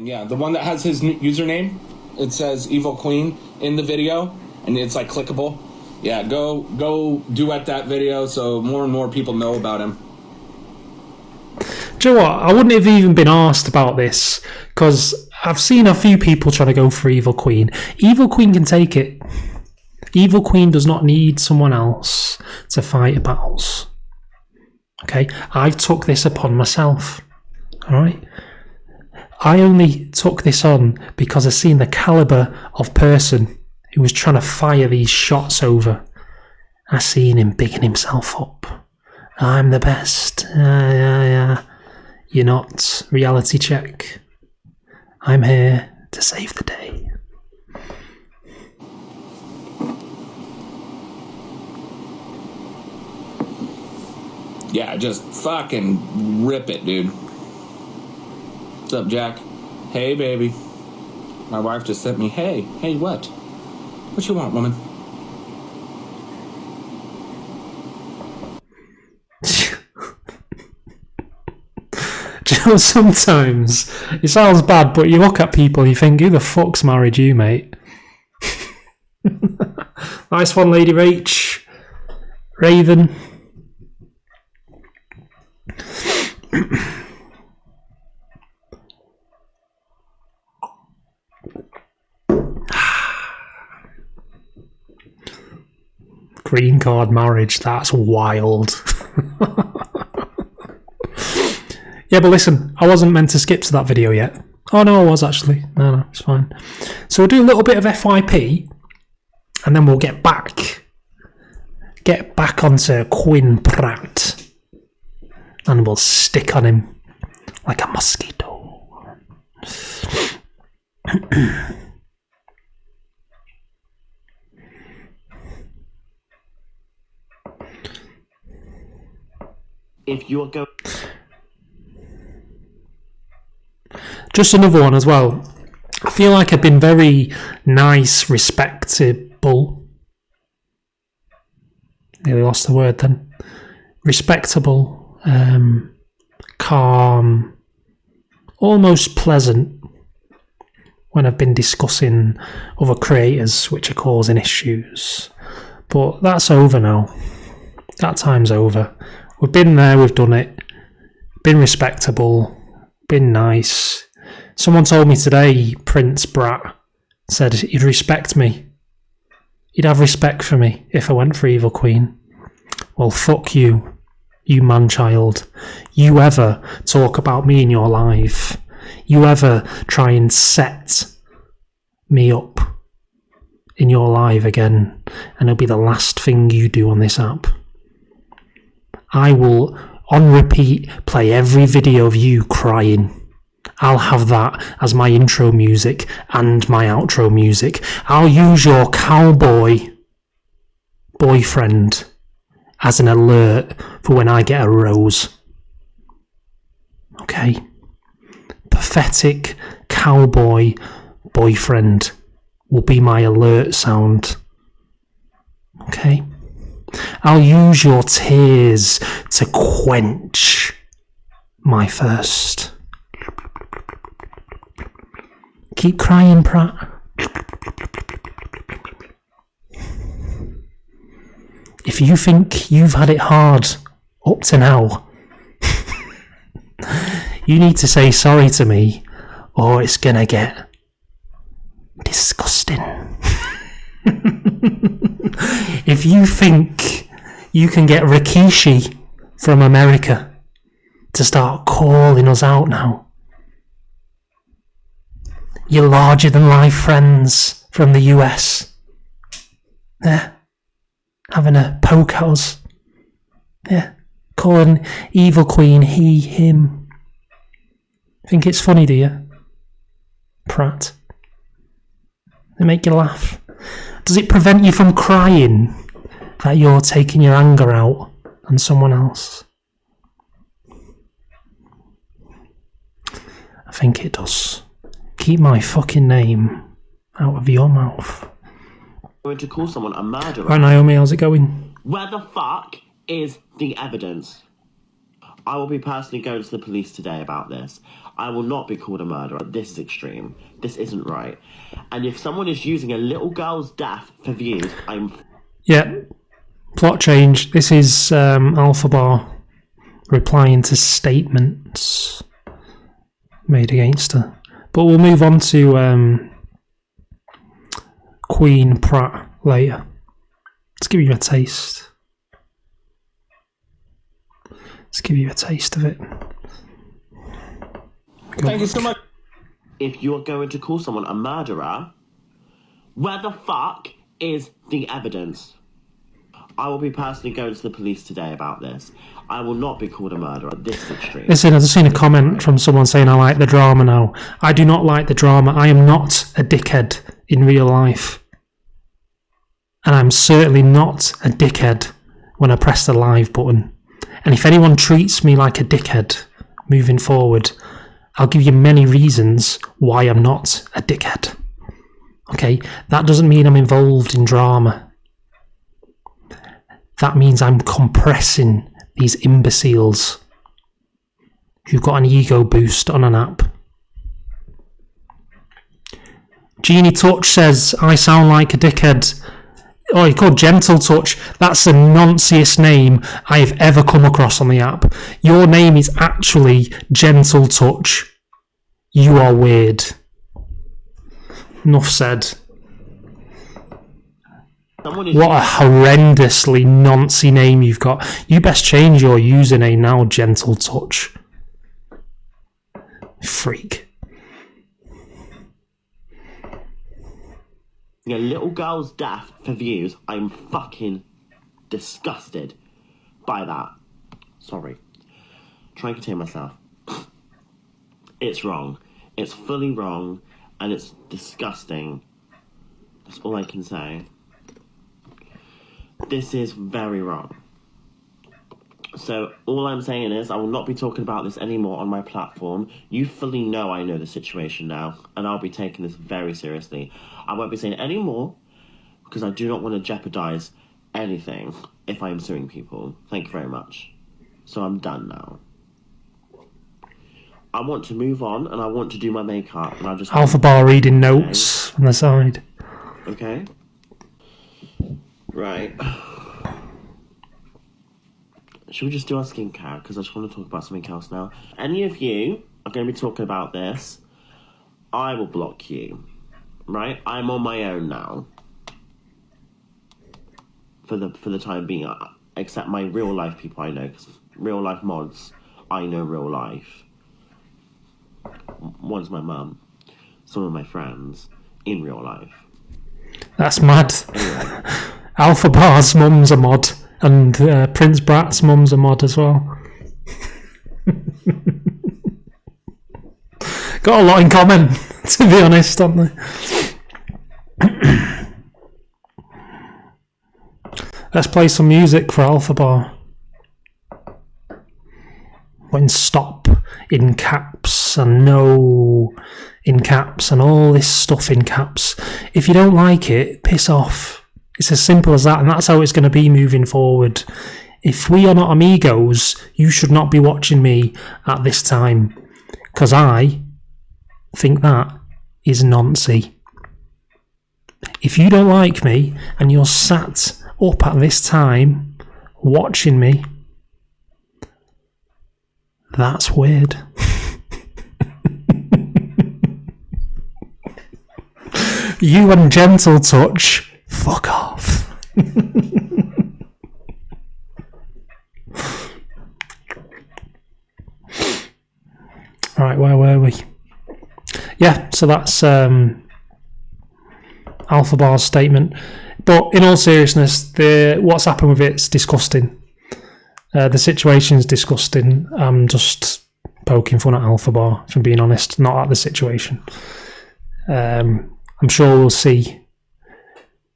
Yeah, the one that has his username, it says Evil Queen in the video, and it's like clickable. Yeah, go duet that video so more and more people know about him. Do you know what? I wouldn't have even been asked about this because I've seen a few people trying to go for Evil Queen. Evil Queen can take it. Evil Queen does not need someone else to fight her battles. Okay? I've took this upon myself. Alright? I only took this on because I've seen the calibre of person who was trying to fire these shots over. I seen him bigging himself up. I'm the best. Yeah. You're not. Reality check. I'm here to save the day. Yeah, just fucking rip it, dude. What's up, Jack? Hey, baby. My wife just sent me, hey, what? What you want, woman? Do you know, sometimes it sounds bad, but you look at people and you think, who the fuck's married you, mate? Nice one, Lady Rach. Raven. Green card marriage, that's wild. Yeah, but listen, I wasn't meant to skip to that video yet. Oh no, I was actually. No, it's fine. So we'll do a little bit of FYP, and then we'll get back onto Quinn Pratt, and we'll stick on him like a mosquito. If you're going... Just another one as well. I feel like I've been very nice, respectable. Nearly lost the word then. Respectable, calm, almost pleasant when I've been discussing other creators which are causing issues. But that's over now. That time's over. We've been there, we've done it. Been respectable, been nice. Someone told me today, Prince Brat said he'd respect me. He'd have respect for me if I went for Evil Queen. Well, fuck you, you man-child. You ever talk about me in your life, you ever try and set me up in your live again, and it'll be the last thing you do on this app. I will, on repeat, play every video of you crying. I'll have that as my intro music and my outro music. I'll use your cowboy boyfriend as an alert for when I get a rose. Okay? Pathetic cowboy boyfriend will be my alert sound. Okay? I'll use your tears to quench my thirst. Keep crying, Pratt. If you think you've had it hard up to now, you need to say sorry to me, or it's gonna get disgusting. If you think you can get Rikishi from America to start calling us out now, your larger-than-life friends from the US, yeah, having a poke at us, yeah, calling Evil Queen he, him. Think it's funny, do you, Pratt? They make you laugh. Does it prevent you from crying that you're taking your anger out on someone else? I think it does. Keep my fucking name out of your mouth. Going to call someone a murderer. Right, Naomi, how's it going? Where the fuck is the evidence? I will be personally going to the police today about this. I will not be called a murderer. This is extreme. This isn't right. And if someone is using a little girl's death for views, I'm... Yeah. Plot change. This is Alpha Bar replying to statements made against her. But we'll move on to Queen Pratt later. Let's give you a taste. Let's give you a taste of it. Thank you so much. If you're going to call someone a murderer, where the fuck is the evidence? I will be personally going to the police today about this. I will not be called a murderer. This is extreme. Listen, I've just seen a comment from someone saying I like the drama now. I do not like the drama. I am not a dickhead in real life. And I'm certainly not a dickhead when I press the live button. And if anyone treats me like a dickhead moving forward, I'll give you many reasons why I'm not a dickhead. Okay? That doesn't mean I'm involved in drama. That means I'm compressing these imbeciles who've got an ego boost on an app. Genie Touch says, I sound like a dickhead. Oh, you're called Gentle Touch. That's the nonciest name I have ever come across on the app. Your name is actually Gentle Touch. You are weird. Enough said. What a horrendously noncy name you've got. You best change your username now, Gentle Touch. Freak. A little girl's death for views, I'm fucking disgusted by that. Sorry. Try and contain myself. It's wrong. It's fully wrong, and it's disgusting. That's all I can say. This is very wrong. So all I'm saying is I will not be talking about this anymore on my platform. You fully know I know the situation now, and I'll be taking this very seriously. I won't be saying any more because I do not want to jeopardize anything if I am suing people. Thank you very much. So I'm done now. I want to move on, and I want to do my makeup, and I just... Alpha Bar reading notes on the side. Okay. Right. Should we just do our skincare? Because I just want to talk about something else now. Any of you are going to be talking about this, I will block you. Right? I'm on my own now. For the time being, except my real life people I know, because real life mods, I know real life. One's my mum, some of my friends in real life. That's mad. Anyway. Alpha Bar's mum's a mod, and Prince Brat's mum's a mod as well. Got a lot in common, to be honest, don't they? Let's play some music for Alpha Bar. When stop in caps and no in caps and all this stuff in caps. If you don't like it, piss off. It's as simple as that, and that's how it's going to be moving forward. If we are not amigos, you should not be watching me at this time, because I think that is noncy. If you don't like me and you're sat up at this time watching me, that's weird. You and Gentle Touch, fuck off. Right, where were we? Yeah, so that's Alpha Bar's statement. But in all seriousness, what's happened with it's disgusting. The situation's disgusting. I'm just poking fun at Alpha Bar, if I'm being honest, not at the situation. I'm sure we'll see.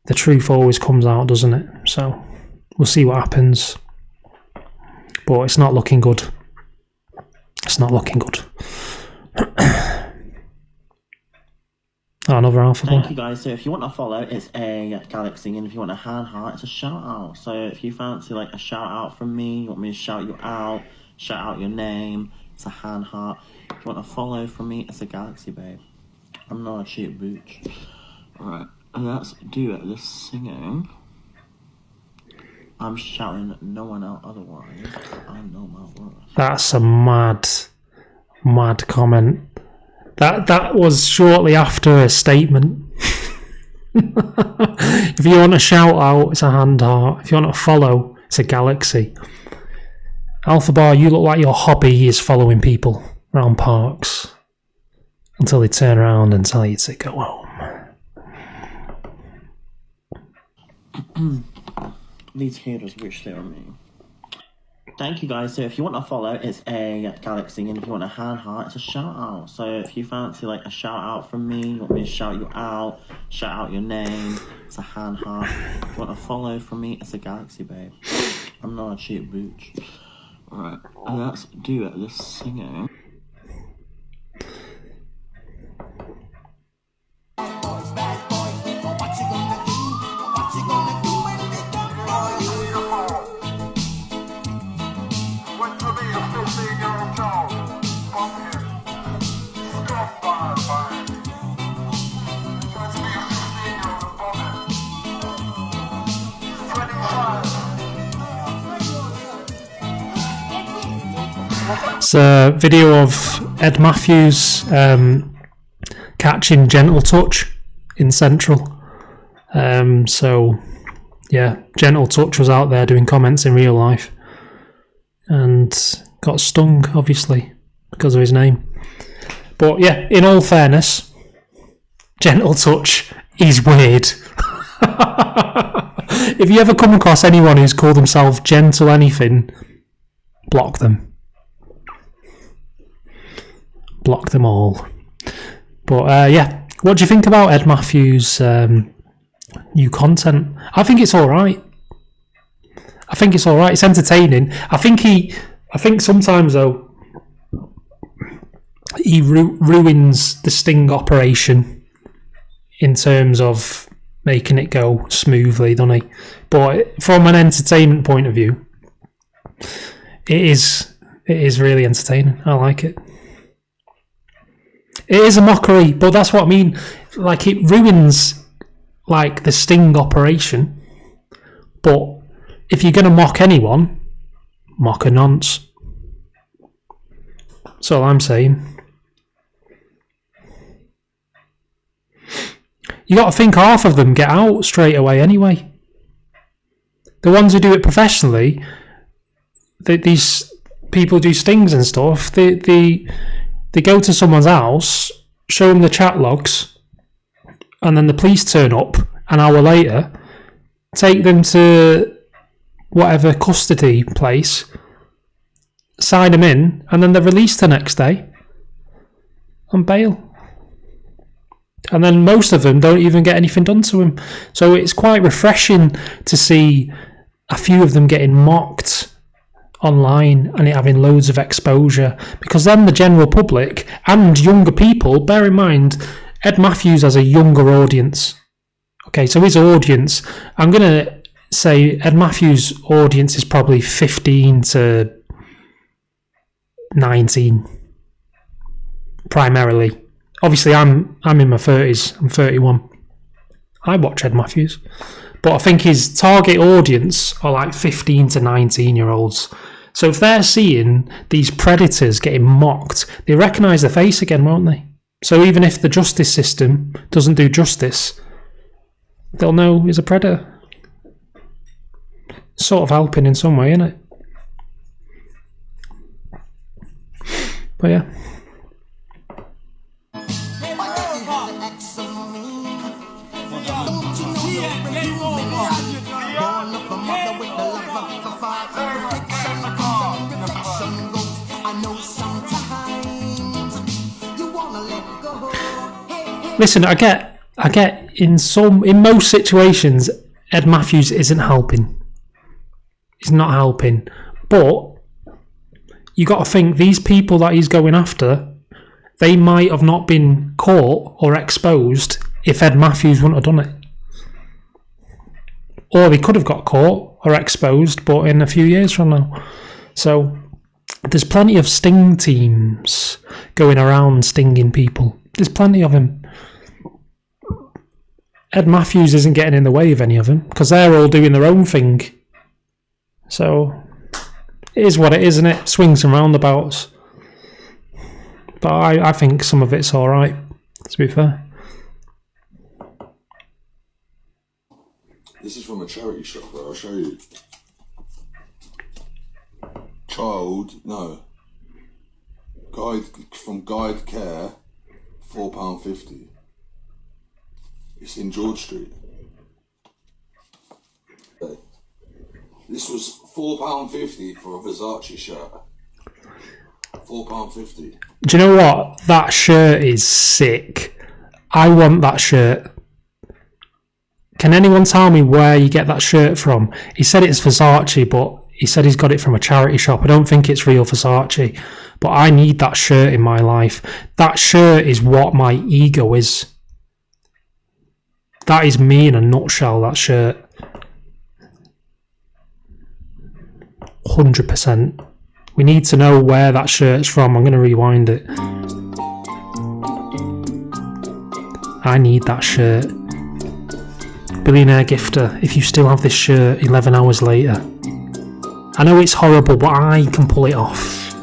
The truth always comes out, doesn't it? So we'll see what happens. But it's not looking good. It's not looking good. Oh, another Alpha Bar. Thank you guys. So if you want to follow, it's a galaxy, and if you want a hand heart, it's a shout out. So if you fancy like a shout out from me, you want me to shout you out, shout out your name. It's a hand heart. If you want a follow from me, it's a galaxy, babe. I'm not a cheap bitch. Alright, let's do it. The singing. I'm shouting no one out otherwise. I know my worth. That's a mad comment. That was shortly after a statement. If you want a shout out, it's a hand heart. If you want a follow, it's a galaxy. Alpha Bar, you look like your hobby is following people around parks until they turn around and tell you to go home. These haters wish they were me. Thank you guys. So if you want a follow, it's a galaxy, and if you want a hand heart, it's a shout out. So if you fancy like a shout out from me, you want me to shout you out, shout out your name, it's a hand heart. If you want a follow from me, it's a galaxy, babe. I'm not a cheap bitch. Alright, let's do it. The singing. It's a video of Ed Matthews catching Gentle Touch in Central. So, yeah, Gentle Touch was out there doing comments in real life and got stung, obviously, because of his name. But yeah, in all fairness, Gentle Touch is weird. If you ever come across anyone who's called themselves Gentle anything, block them. Block them all. But yeah, what do you think about Ed Matthews' new content? I think it's alright. It's entertaining. I think sometimes though he ruins the sting operation in terms of making it go smoothly, doesn't he? But from an entertainment point of view, it is really entertaining. I like it. It is a mockery, but that's what I mean. Like, it ruins, like, the sting operation. But if you're going to mock anyone, mock a nonce. That's all I'm saying. You got to think half of them get out straight away anyway. The ones who do it professionally, these people do stings and stuff, they go to someone's house, show them the chat logs, and then the police turn up an hour later, take them to whatever custody place, sign them in, and then they're released the next day on bail. And then most of them don't even get anything done to them. So it's quite refreshing to see a few of them getting mocked online and it having loads of exposure, because then the general public and younger people, bear in mind, Ed Matthews has a younger audience. Okay, so his audience, I'm going to say Ed Matthews' audience is probably 15 to 19, primarily. Obviously, I'm in my 30s, I'm 31. I watch Ed Matthews. But I think his target audience are like 15 to 19-year-olds. So if they're seeing these predators getting mocked, they recognise the face again, won't they? So even if the justice system doesn't do justice, they'll know he's a predator. Sort of helping in some way, isn't it? But yeah. Listen, I get in most situations Ed Matthews isn't helping. He's not helping. But you got to think, these people that he's going after, they might have not been caught or exposed if Ed Matthews wouldn't have done it. Or they could have got caught or exposed, but in a few years from now. So There's plenty of sting teams going around stinging people. There's plenty of them. Ed Matthews isn't getting in the way of any of them because they're all doing their own thing. So it is what it is, isn't it? Swings and roundabouts. But I think some of it's alright, to be fair. This is from a charity shop, bro. I'll show you. Guide from Guide Care, £4.50. It's in George Street. This was £4.50 for a Versace shirt. £4.50. Do you know what? That shirt is sick. I want that shirt. Can anyone tell me where you get that shirt from? He said it's Versace, but he said he's got it from a charity shop. I don't think it's real Versace, but I need that shirt in my life. That shirt is what my ego is. That is me in a nutshell, that shirt. 100%. We need to know where that shirt's from. I'm going to rewind it. I need that shirt. Billionaire Gifter, if you still have this shirt 11 hours later. I know it's horrible, but I can pull it off.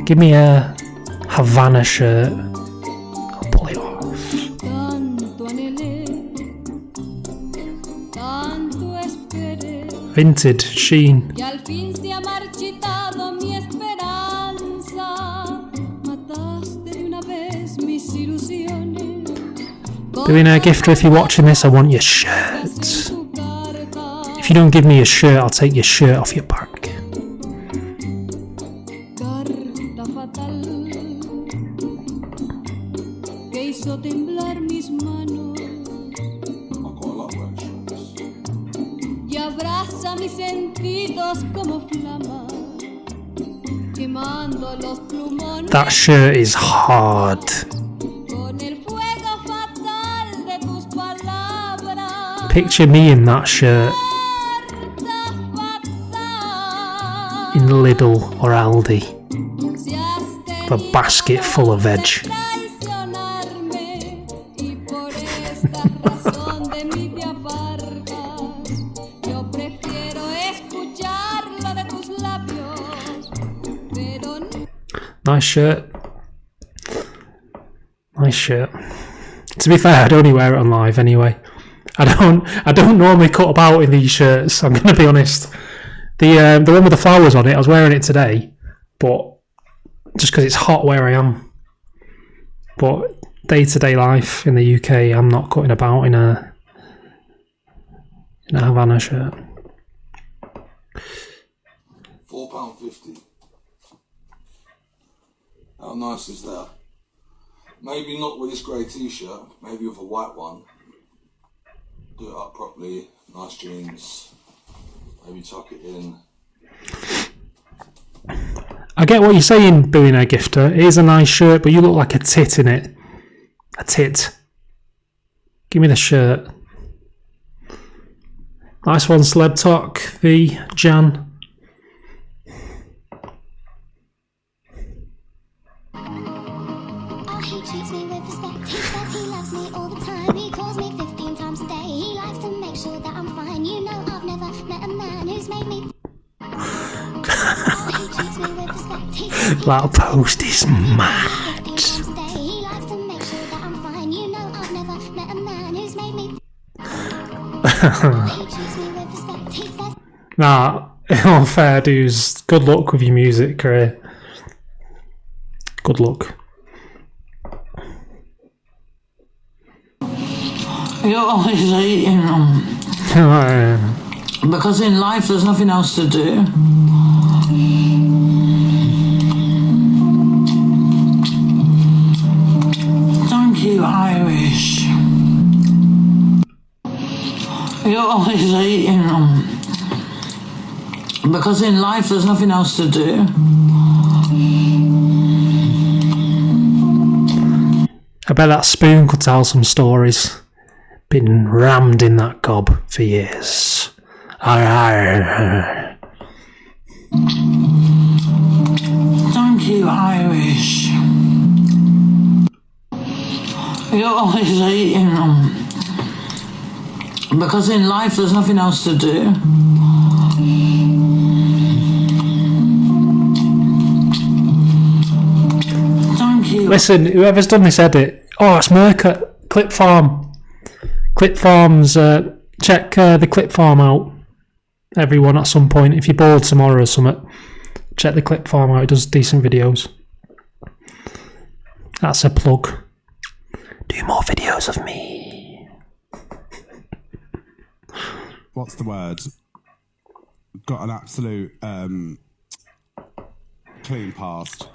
Give me a Havana shirt. I'll pull it off. Vinted, Sheen. Billionaire Gifter, if you're watching this, I want your shirt. If you don't give me your shirt, I'll take your shirt off your back. That shirt is hard. Picture me in that shirt. In Lidl or Aldi. A basket full of veg. Nice shirt. Nice shirt. To be fair, I'd only wear it on live anyway. I don't normally cut about in these shirts, I'm going to be honest. The one with the flowers on it, I was wearing it today, but just because it's hot where I am. But day-to-day life in the UK, I'm not cutting about in a Havana shirt. £4.50. How nice is that? Maybe not with this grey t-shirt, maybe with a white one. Do it up properly, nice jeans, maybe tuck it in. I get what you're saying, Billionaire Gifter. It is a nice shirt, but you look like a tit in it. A tit. Give me the shirt. Nice one, Celeb Talk v Jan. That post is mad. Nah, in all fair dues, good luck with your music career. Good luck. You're always eating because in life there's nothing else to do. Thank you, Irish. You're always eating because in life there's nothing else to do. I bet that spoon could tell some stories. Been rammed in that gob for years. Arr, arr, arr. Irish. You're always eating because in life there's nothing else to do. Thank you. Listen, whoever's done this edit, it's Merca, Clip Farm. Clip Farms, check the Clip Farm out. Everyone at some point, if you're bored tomorrow or something, check the Clip Farm out. It does decent videos. That's a plug. Do more videos of me. What's the word? Got an absolute clean past.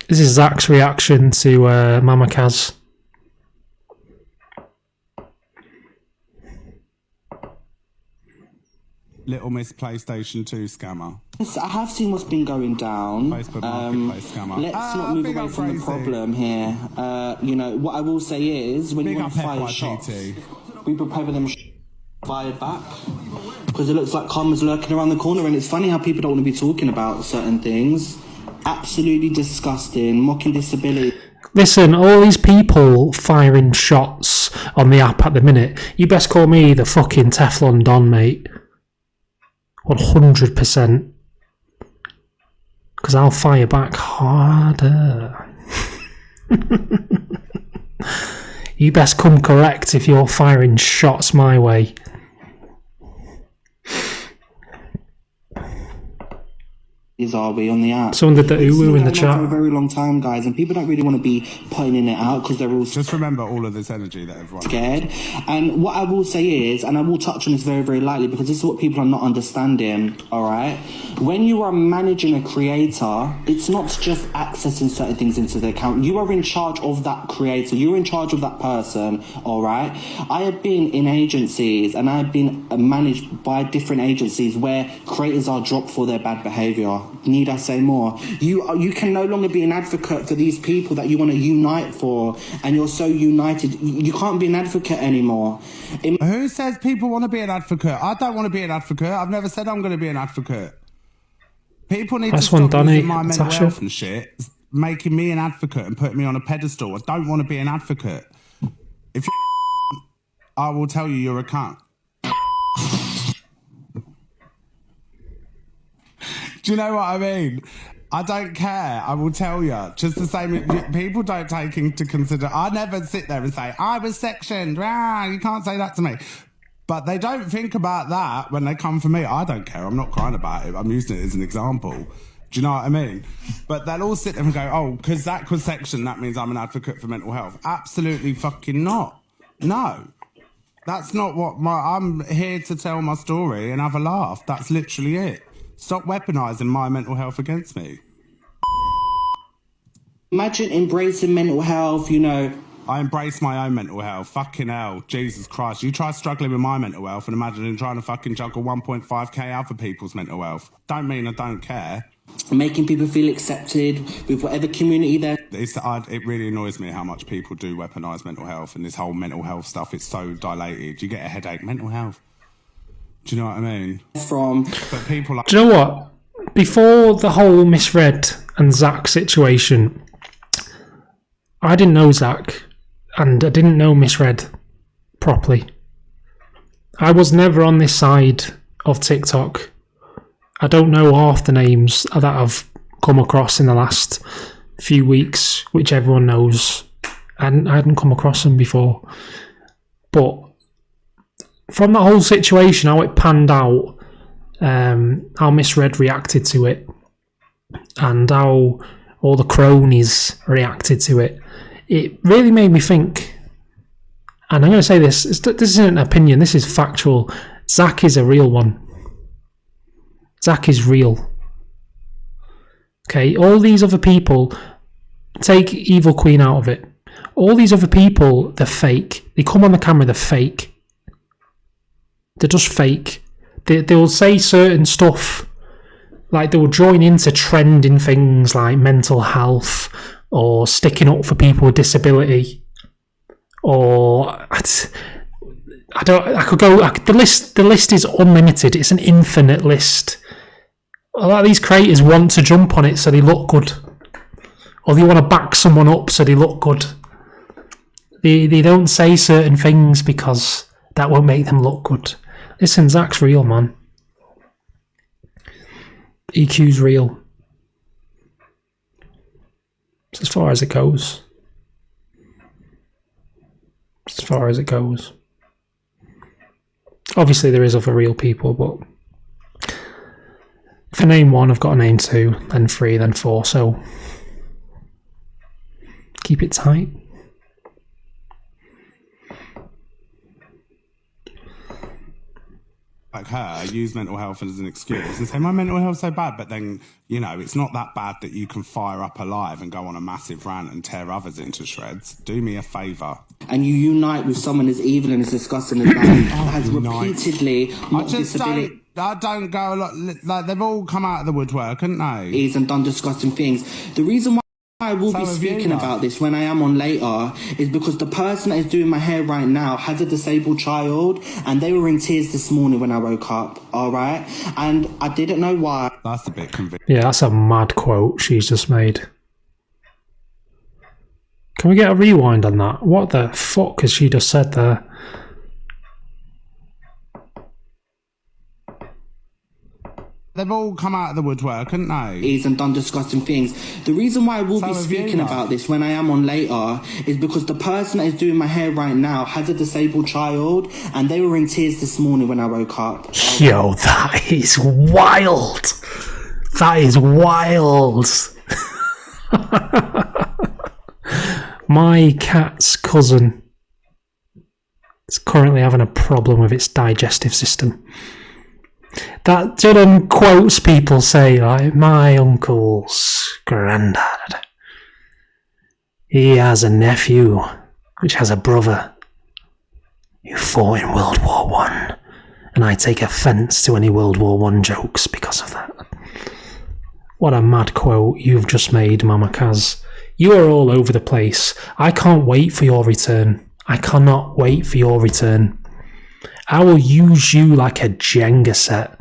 This is Zach's reaction to Mama Kaz. Little Miss PlayStation 2 scammer. Yes, I have seen what's been going down. Facebook Marketplace scammer. Let's not move big away up from the Crazy. problem here. What I will say is, when Big you want up to fire FYPT. shots, we prepare them fired back. Because it looks like karma's lurking around the corner, and it's funny how people don't want to be talking about certain things. Absolutely disgusting, mocking disability. Listen, all these people firing shots on the app at the minute, you best call me the fucking Teflon Don, mate. 100%. Because I'll fire back harder. You best come correct if you're firing shots my way. Are we on the app? Someone did the It's uwu in been the going on for a chat. very long time, guys, and people don't really want to be putting it out because they're all Just remember all of this energy that everyone. scared. And what I will say is, and I will touch on this very, very lightly because this is what people are not understanding, all right? When you are managing a creator, it's not just accessing certain things into the account. You are in charge of that creator. You're in charge of that person, all right? I have been in agencies and I've been managed by different agencies where creators are dropped for their bad behavior. Need I say more? You can no longer be an advocate for these people that you want to unite for, and you're so united. You can't be an advocate anymore. Who says people want to be an advocate? I don't want to be an advocate. I've never said I'm going to be an advocate. People need That's to stop one, Donny, using my mental Tasha. health and shit, making me an advocate and putting me on a pedestal. I don't want to be an advocate. If you I will tell you you're a cunt. Do you know what I mean? I don't care. I will tell you. Just the same. People don't take into consider. I never sit there and say, I was sectioned. You can't say that to me. But they don't think about that when they come for me. I don't care. I'm not crying about it. I'm using it as an example. Do you know what I mean? But they'll all sit there and go, oh, because Zach was sectioned, that means I'm an advocate for mental health. Absolutely fucking not. No. That's not what I'm here to tell my story and have a laugh. That's literally it. Stop weaponising my mental health against me. Imagine embracing mental health, I embrace my own mental health. Fucking hell. Jesus Christ. You try struggling with my mental health and imagine trying to fucking juggle 1.5k other people's mental health. Don't mean I don't care. making people feel accepted with whatever community they're. It really annoys me how much people do weaponise mental health and this whole mental health stuff. It's so dilated. You get a headache. Mental health. Do you know what I mean? From. But people like... Do you know what? Before the whole Misread and Zach situation, I didn't know Zach and I didn't know Misread properly. I was never on this side of TikTok. I don't know half the names that I've come across in the last few weeks, which everyone knows. And I hadn't come across them before. But from the whole situation, how it panned out, how Misread reacted to it, and how all the cronies reacted to it, it really made me think. And I'm going to say this isn't an opinion, this is factual. Zach is a real one. Zach is real. Okay, all these other people, take Evil Queen out of it. All these other people, they're fake. They come on the camera, they're fake. They're just fake. They'll say certain stuff, like they'll join into trending things like mental health or sticking up for people with disability. Or the list is unlimited. It's an infinite list. A lot of these creators want to jump on it so they look good, or they want to back someone up so they look good. They don't say certain things because that won't make them look good. Listen, Zach's real, man. EQ's real. It's as far as it goes. As far as it goes. Obviously there is other real people, but if I name one, I've got to name two, then three, then four, so keep it tight. Like her, use mental health as an excuse and say, my mental health's so bad, but then, you know, it's not that bad that you can fire up a live and go on a massive rant and tear others into shreds. Do me a favour. And you unite with someone as evil and as disgusting as that, has repeatedly I don't go a lot, like, they've all come out of the woodwork, haven't they? and done disgusting things. The reason why I will be speaking about this when I am on later is because the person that is doing my hair right now has a disabled child, and they were in tears this morning when I woke up, alright? And I didn't know why. That's a bit convincing. Yeah, that's a mad quote she's just made. Can we get a rewind on that? What the fuck has she just said there? They've all come out of the woodwork, haven't they? And done disgusting things. The reason why I will be speaking about this when I am on later is because the person that is doing my hair right now has a disabled child, and they were in tears this morning when I woke up. Yo, that is wild. That is wild. My cat's cousin is currently having a problem with its digestive system. That Dunham quotes people say, like, my uncle's granddad. He has a nephew, which has a brother, who fought in World War I, and I take offence to any World War I jokes because of that. What a mad quote you've just made, Mama Kaz. You are all over the place. I can't wait for your return. I cannot wait for your return. I will use you like a Jenga set.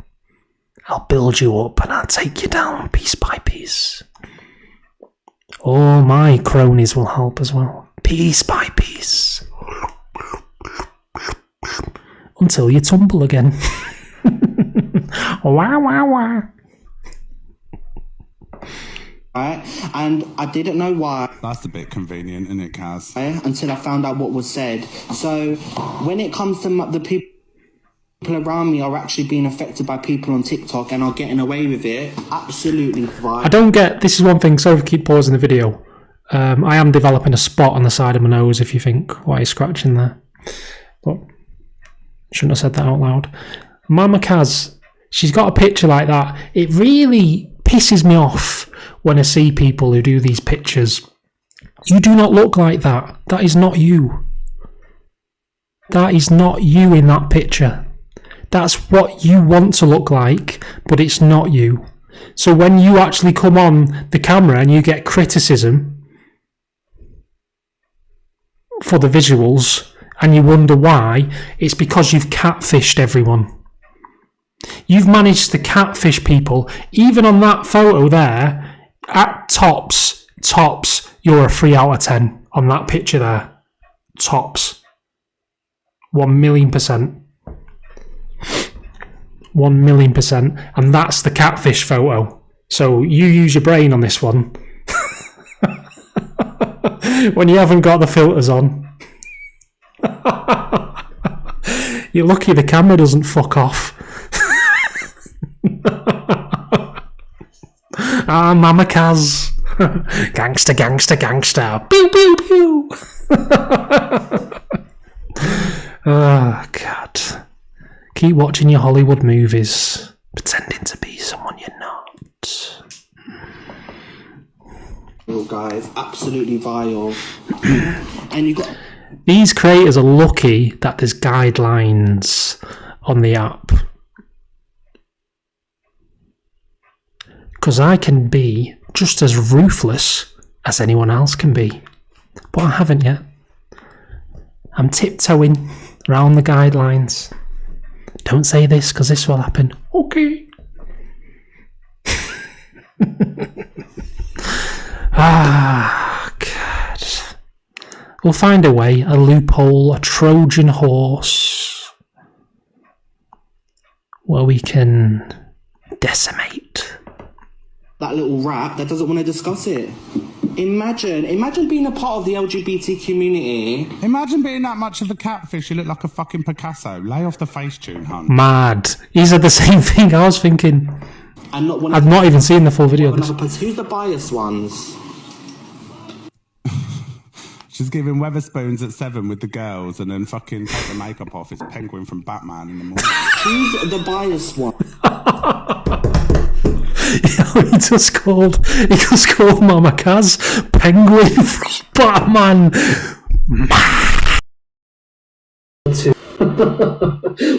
I'll build you up and I'll take you down piece by piece. All my cronies will help as well, piece by piece. Until you tumble again. Wah, wah, wah. Right? And I didn't know why. That's a bit convenient, isn't it, Kaz? Until I found out what was said. So when it comes to the people around me are actually being affected by people on TikTok and are getting away with it, absolutely fine. I don't get, this is one thing, sorry to keep pausing the video. I am developing a spot on the side of my nose if you think, why are you scratching there? But shouldn't have said that out loud. Mama Kaz, she's got a picture like that. It really pisses me off when I see people who do these pictures. You do not look like that. That is not you. That is not you in that picture. That's what you want to look like, but it's not you. So when you actually come on the camera and you get criticism for the visuals and you wonder why, it's because you've catfished everyone. You've managed to catfish people. Even on that photo there, at tops, you're a 3 out of 10 on that picture there. Tops. 1,000,000%. 1,000,000%, and that's the catfish photo. So you use your brain on this one. When you haven't got the filters on. You're lucky the camera doesn't fuck off. Ah, Mama Kaz. Gangster, gangster, gangster. Pew, pew, pew. Oh, God. Keep watching your Hollywood movies, pretending to be someone you're not. Guys, absolutely vile. And you got These creators are lucky that there's guidelines on the app. Because I can be just as ruthless as anyone else can be. But I haven't yet. I'm tiptoeing around the guidelines. Don't say this because this will happen. Okay. God. We'll find a way, a loophole, a Trojan horse, where we can decimate. That little rat that doesn't want to discuss it. Imagine being a part of the LGBT community. Imagine being that much of a catfish. You look like a fucking Picasso. Lay off the face tune, hun. Mad. He said the same thing. I was thinking. And not one I've not even seen the full video. Who's the biased ones? She's giving Weatherspoons at 7 with the girls and then fucking take the makeup off. It's Penguin from Batman in the morning. Who's the biased one? He just called Mama Kaz Penguin from Batman.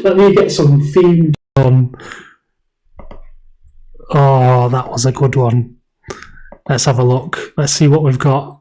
Let me get some theme on. Oh, that was a good one. Let's have a look. Let's see what we've got.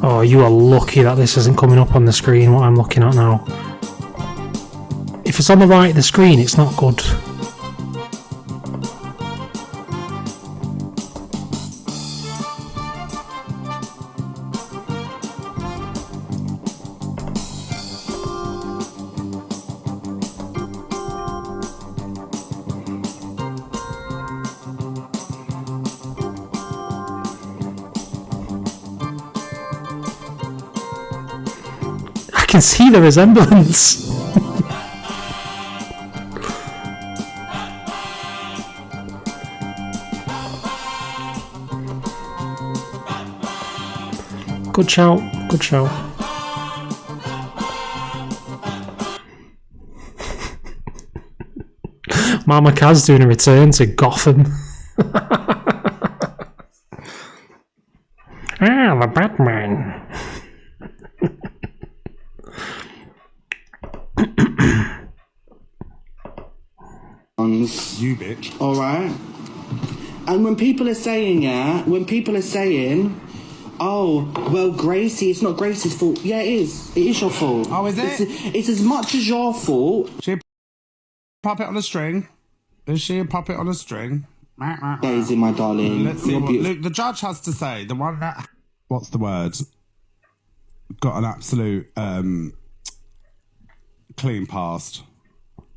Oh, you are lucky that this isn't coming up on the screen, what I'm looking at now. If it's on the right of the screen, it's not good. I can see the resemblance. Good shout, good shout. Mama Kaz doing a return to Gotham. The Batman. You bitch. Alright. And when people are saying, oh, well, Gracie, it's not Gracie's fault. Yeah, it is. It is your fault. Oh, is it? It's as much as your fault. She a puppet on a string? Is she a puppet on a string? Daisy, my darling. Let's see what Luke, the judge has to say. The one that... What's the word? Got an absolute clean past.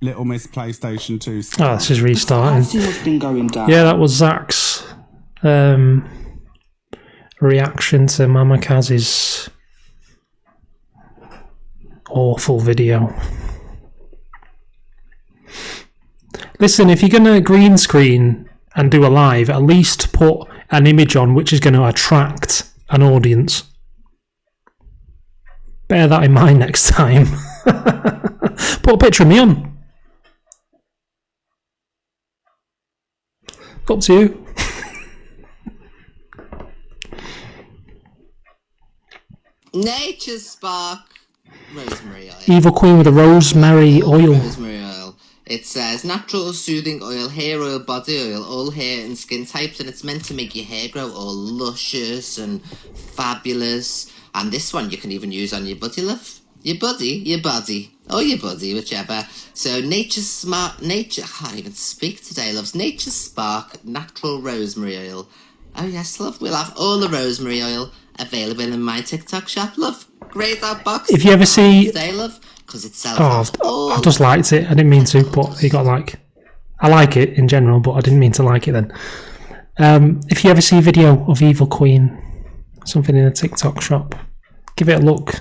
Little Miss PlayStation 2 star. Oh, this is restarting. I've seen what's been going down. Yeah, that was Zach's reaction to Mama Kaz's awful video. Listen, if you're going to green screen and do a live, at least put an image on which is going to attract an audience. Bear that in mind next time. Put a picture of me on. Up to you. Nature's Spark rosemary oil. Evil Queen with a rosemary oil. Rosemary oil. It says natural soothing oil, hair oil, body oil, all hair and skin types, and it's meant to make your hair grow all luscious and fabulous. And this one you can even use on your body, love. Your body, or your body, whichever. So I can't even speak today, loves. Nature's Spark Natural Rosemary Oil. Oh yes, love, we'll have all the rosemary oil available in my TikTok shop, love. Grade that box. If you ever see... Today, love, because it sells I've just liked it. I didn't mean to, but it got like... I like it in general, but I didn't mean to like it then. If you ever see a video of Evil Queen, something in a TikTok shop, give it a look.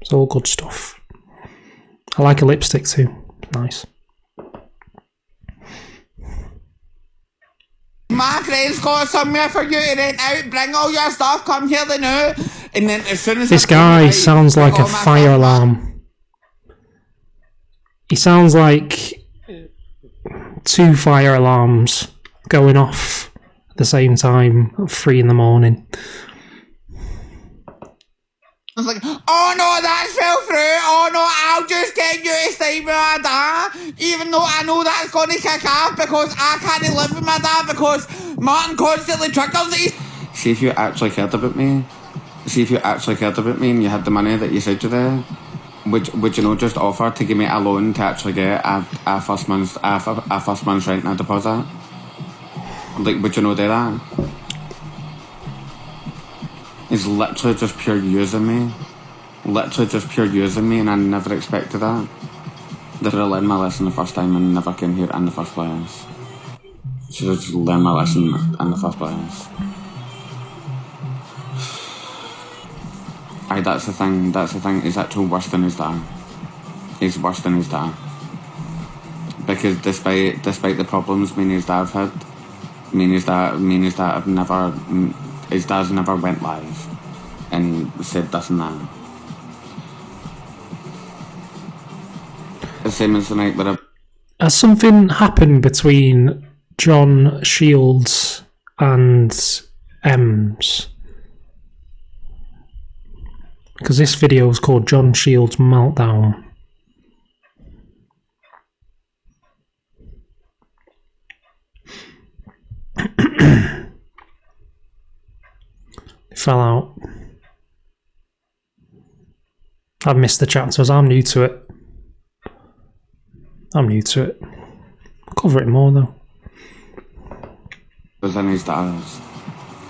It's all good stuff. I like a lipstick too. Nice. My friend's got somewhere for you to rent out. Bring all your stuff. Come here the now. And then as soon as This guy sounds like a fire alarm. He sounds like 2 fire alarms going off at the same time at 3 in the morning. I was like, oh no, that fell through. Oh no, I'll just get you to stay with my dad. Even though I know that's going to kick off because I can't live with my dad because Martin constantly triggers it. See if you actually cared about me. See if you actually cared about me and you had the money that you said you did. Would you not just offer to give me a loan to actually get a first month's rent and a deposit? Like, would you not do that? He's literally just pure using me. Literally just pure using me, and I never expected that. Did I learn my lesson the first time and never came here in the first place? Should have just learned my lesson in the first place. Aye, that's the thing, he's actually worse than his dad. He's worse than his dad. Because despite the problems me and his dad have had, me and his dad have never, his dad's never went live and said this and that. The same as the night where Has something happened between John Shields and Ems? Because this video is called John Shields Meltdown. It fell out. I've missed the chapters. I'm new to it. I'll cover it more though. was in his dad's,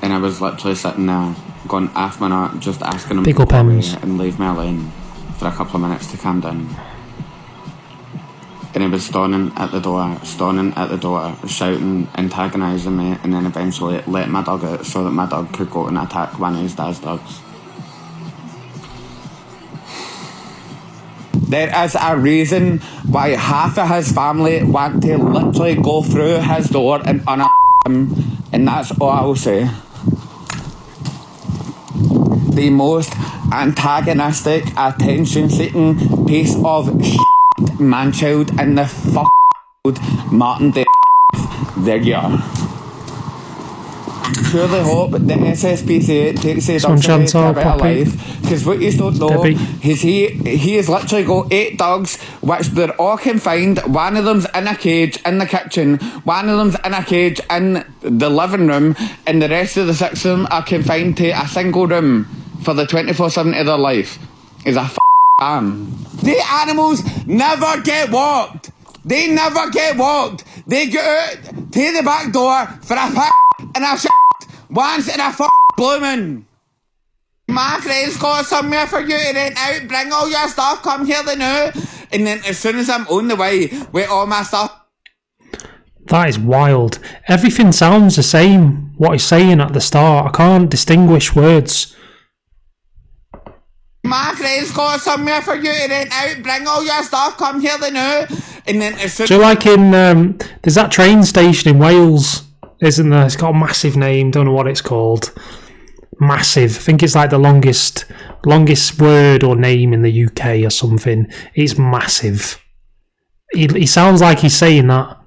and I was literally sitting there going half minute just asking him Big to up go away Ems. and leave me alone for a couple of minutes to calm down. And he was stoning at the door, shouting, antagonising me, and then eventually let my dog out so that my dog could go and attack one of his dad's dogs. There is a reason why half of his family want to literally go through his door and him, and that's all I will say. The most antagonistic, attention-seeking piece of man-child in the Martin D. There you are. Truly hope the SSPCA takes his dogs away to a better life, because what you don't know is he has literally got 8 dogs, which they're all confined. One of them's in a cage in the kitchen, one of them's in a cage in the living room, and the rest of the 6 of them are confined to a single room for the 24/7 of their life. Is a farm. The animals never get walked. They never get walked. They go out to the back door for a and a once in a blooming. My friend's got somewhere for you to rent out. Bring all your stuff. Come here the now. And then as soon as I'm on the way with all my stuff. That is wild. Everything sounds the same. What he's saying at the start, I can't distinguish words. My friend's got somewhere for you to rent out. Bring all your stuff. Come here the now. And then as soon Do you like in there's that train station in Wales, isn't there? It's got a massive name, don't know what it's called. Massive. I think it's like the longest word or name in the UK or something. It's massive. He sounds like he's saying that.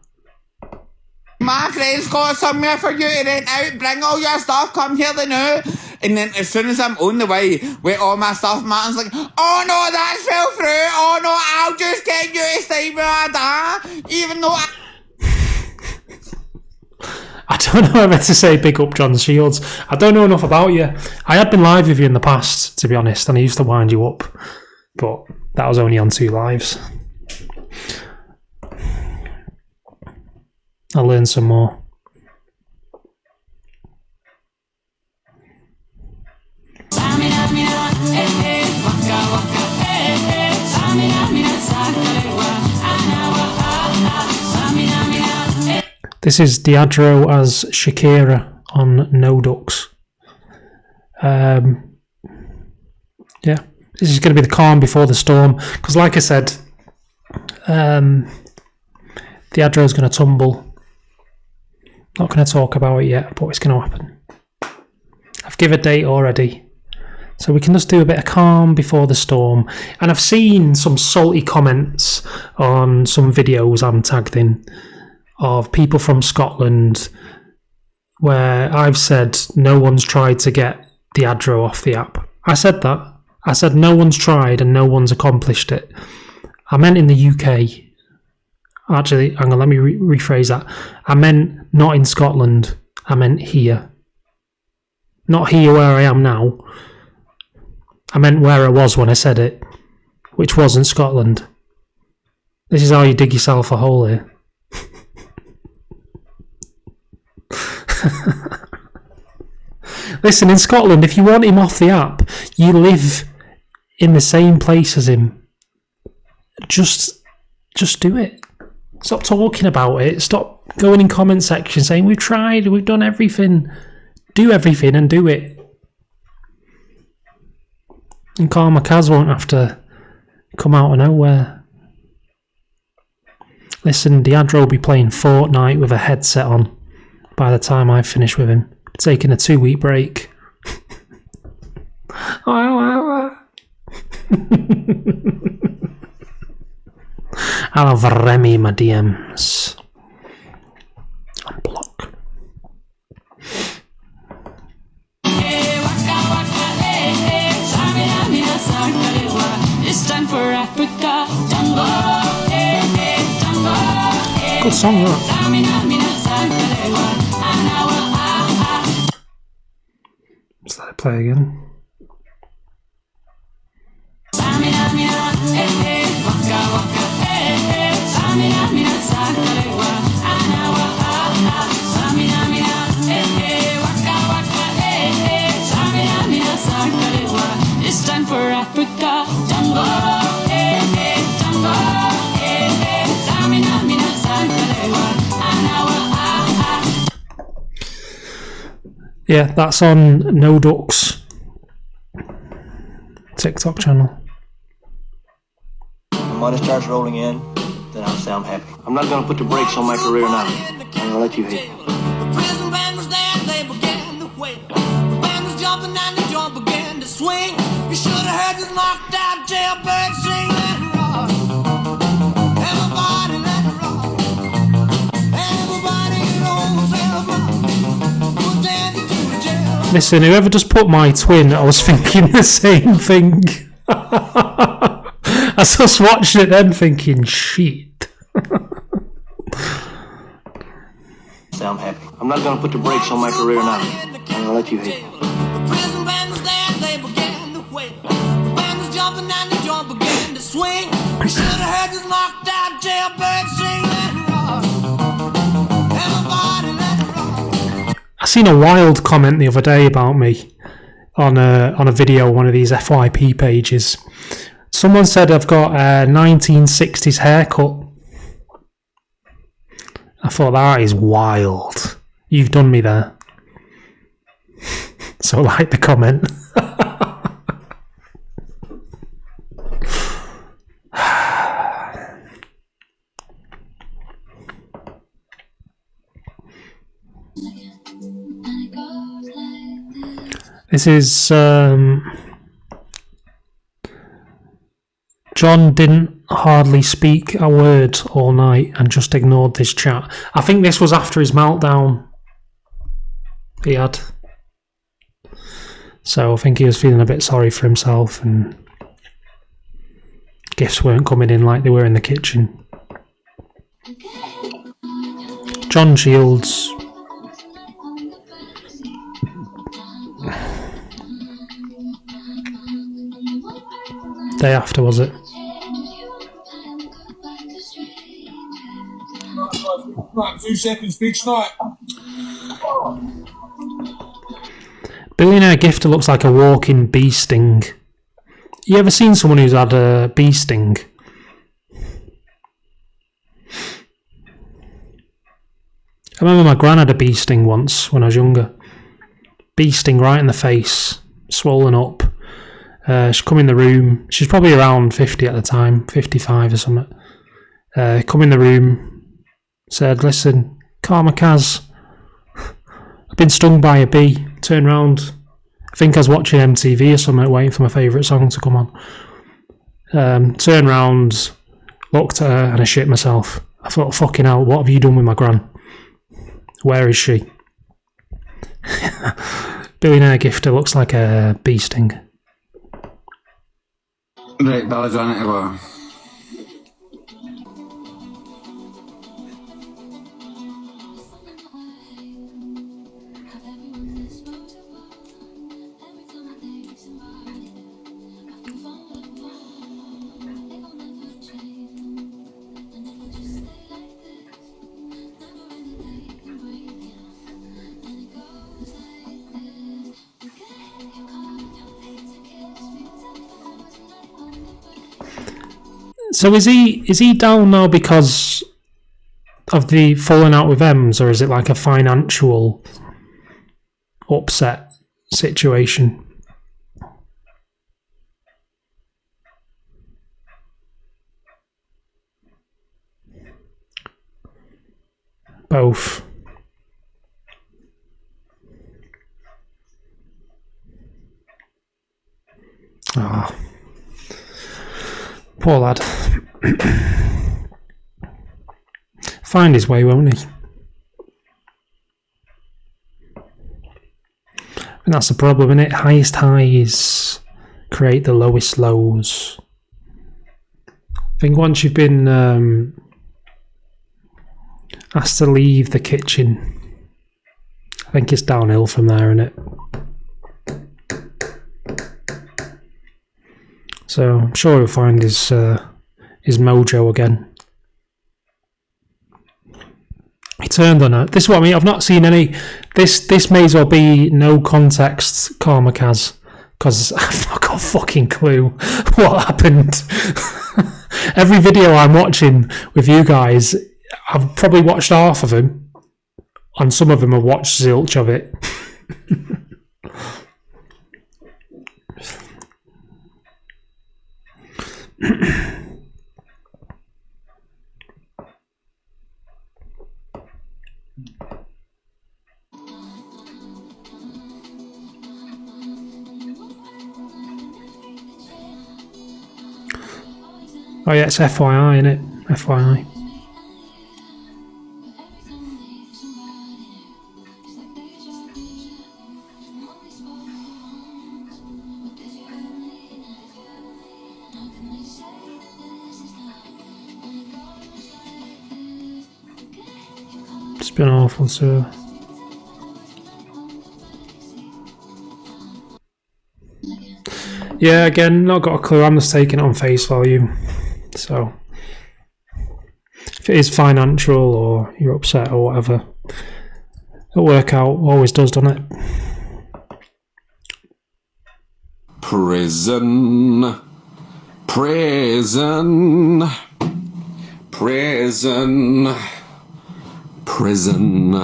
My friend's got somewhere for you to rent out. Bring all your stuff. Come here the now. And then as soon as I'm on the way with all my stuff, Martin's like, oh no, that fell through. Oh no, I'll just get you to stay with my dad. Even though I don't know whether to say big up John Shields. I don't know enough about you. I had been live with you in the past, to be honest, and I used to wind you up. But that was only on 2 lives. I learned some more. This is Diageo as Shakira on No Ducks. Yeah, This is going to be the calm before the storm. Because like I said, the Adro is going to tumble. Not going to talk about it yet, but it's going to happen. I've given a date already. So we can just do a bit of calm before the storm. And I've seen some salty comments on some videos I'm tagged in of people from Scotland where I've said no one's tried to get the Adro off the app. I said that. I said no one's tried and no one's accomplished it. I meant in the UK. Actually, hang on, let me rephrase that. I meant not in Scotland. I meant here. Not here where I am now. I meant where I was when I said it, which wasn't Scotland. This is how you dig yourself a hole here. Listen, in Scotland, if you want him off the app, you live in the same place as him. Just do it. Stop talking about it. Stop going in comment section saying we've tried, we've done everything. Do everything and do it. And Karma Kaz won't have to come out of nowhere. Listen, Adro will be playing Fortnite with a headset on by the time I finish with him. Taking a 2-week break. I'll have Remy my DMs. Unblock. It's time for Africa. Good song, that. Let's let it play again. It's time for Africa. Yeah, that's on No Ducks TikTok channel. When money starts rolling in, then I'll say I'm happy. I'm not gonna put the brakes on my career now. I'm gonna let you hate it. The prison band was there, they began to wail. The band was jumping and the joint began to swing. You should have heard this knocked out jailbird sing. Let it rock. Everybody let it rock. Everybody knows rock. Put down to the jail. Listen, whoever just put my twin, I was thinking the same thing. I was just watching it then thinking, shit. Say I'm happy. I'm not gonna put the brakes on my career now. I'm gonna let you hate it. The prison band was there, they began to wail. The band was jumping and the joint began to swing. You should have heard this knocked out jailbird sing. Let it rock. Everybody let it rock. I seen a wild comment the other day about me on a video on one of these FYP pages. Someone said I've got a 1960s haircut. I thought that is wild. You've done me there. So like the comment. This is John didn't hardly speak a word all night and just ignored this chat. I think this was after his meltdown he had. So I think he was feeling a bit sorry for himself and gifts weren't coming in like they were in the kitchen. John Shields. Day after, was it? Right, 2 seconds, big snipe. Billionaire Gifter looks like a walking bee sting. You ever seen someone who's had a bee sting? I remember my gran had a bee sting once when I was younger. Bee sting right in the face, swollen up. She come in the room. She's probably around 50 at the time, 55 or something. Come in the room, said, "Listen, Karma Kaz, I've been stung by a bee." Turned round. I think I was watching MTV or something, waiting for my favourite song to come on. Turned round, looked at her, and I shit myself. I thought, fucking hell, what have you done with my gran? Where is she? Billionaire gifter looks like a bee sting. Right, Bella's on it to go. So is he down now because of the falling out with Ems, or is it like a financial upset situation? Both. Ah. Poor lad. Find his way, won't he? And that's the problem, isn't it? Highest highs create the lowest lows. I think once you've been asked to leave the kitchen, I think it's downhill from there, isn't it? So I'm sure he'll find his mojo again. He turned on her. This is what I mean. I've not seen any. This may as well be no context Karma Kaz, because I've not got a fucking clue what happened. Every video I'm watching with you guys, I've probably watched half of them, and some of them I've watched zilch of it. Oh yeah, it's FYI, innit? FYI. It's been awful, so... Yeah, again, not got a clue. I'm just taking it on face value. So, if it is financial or you're upset or whatever, it'll work out. Always does, doesn't it? Prison. Prison. Prison. Prison.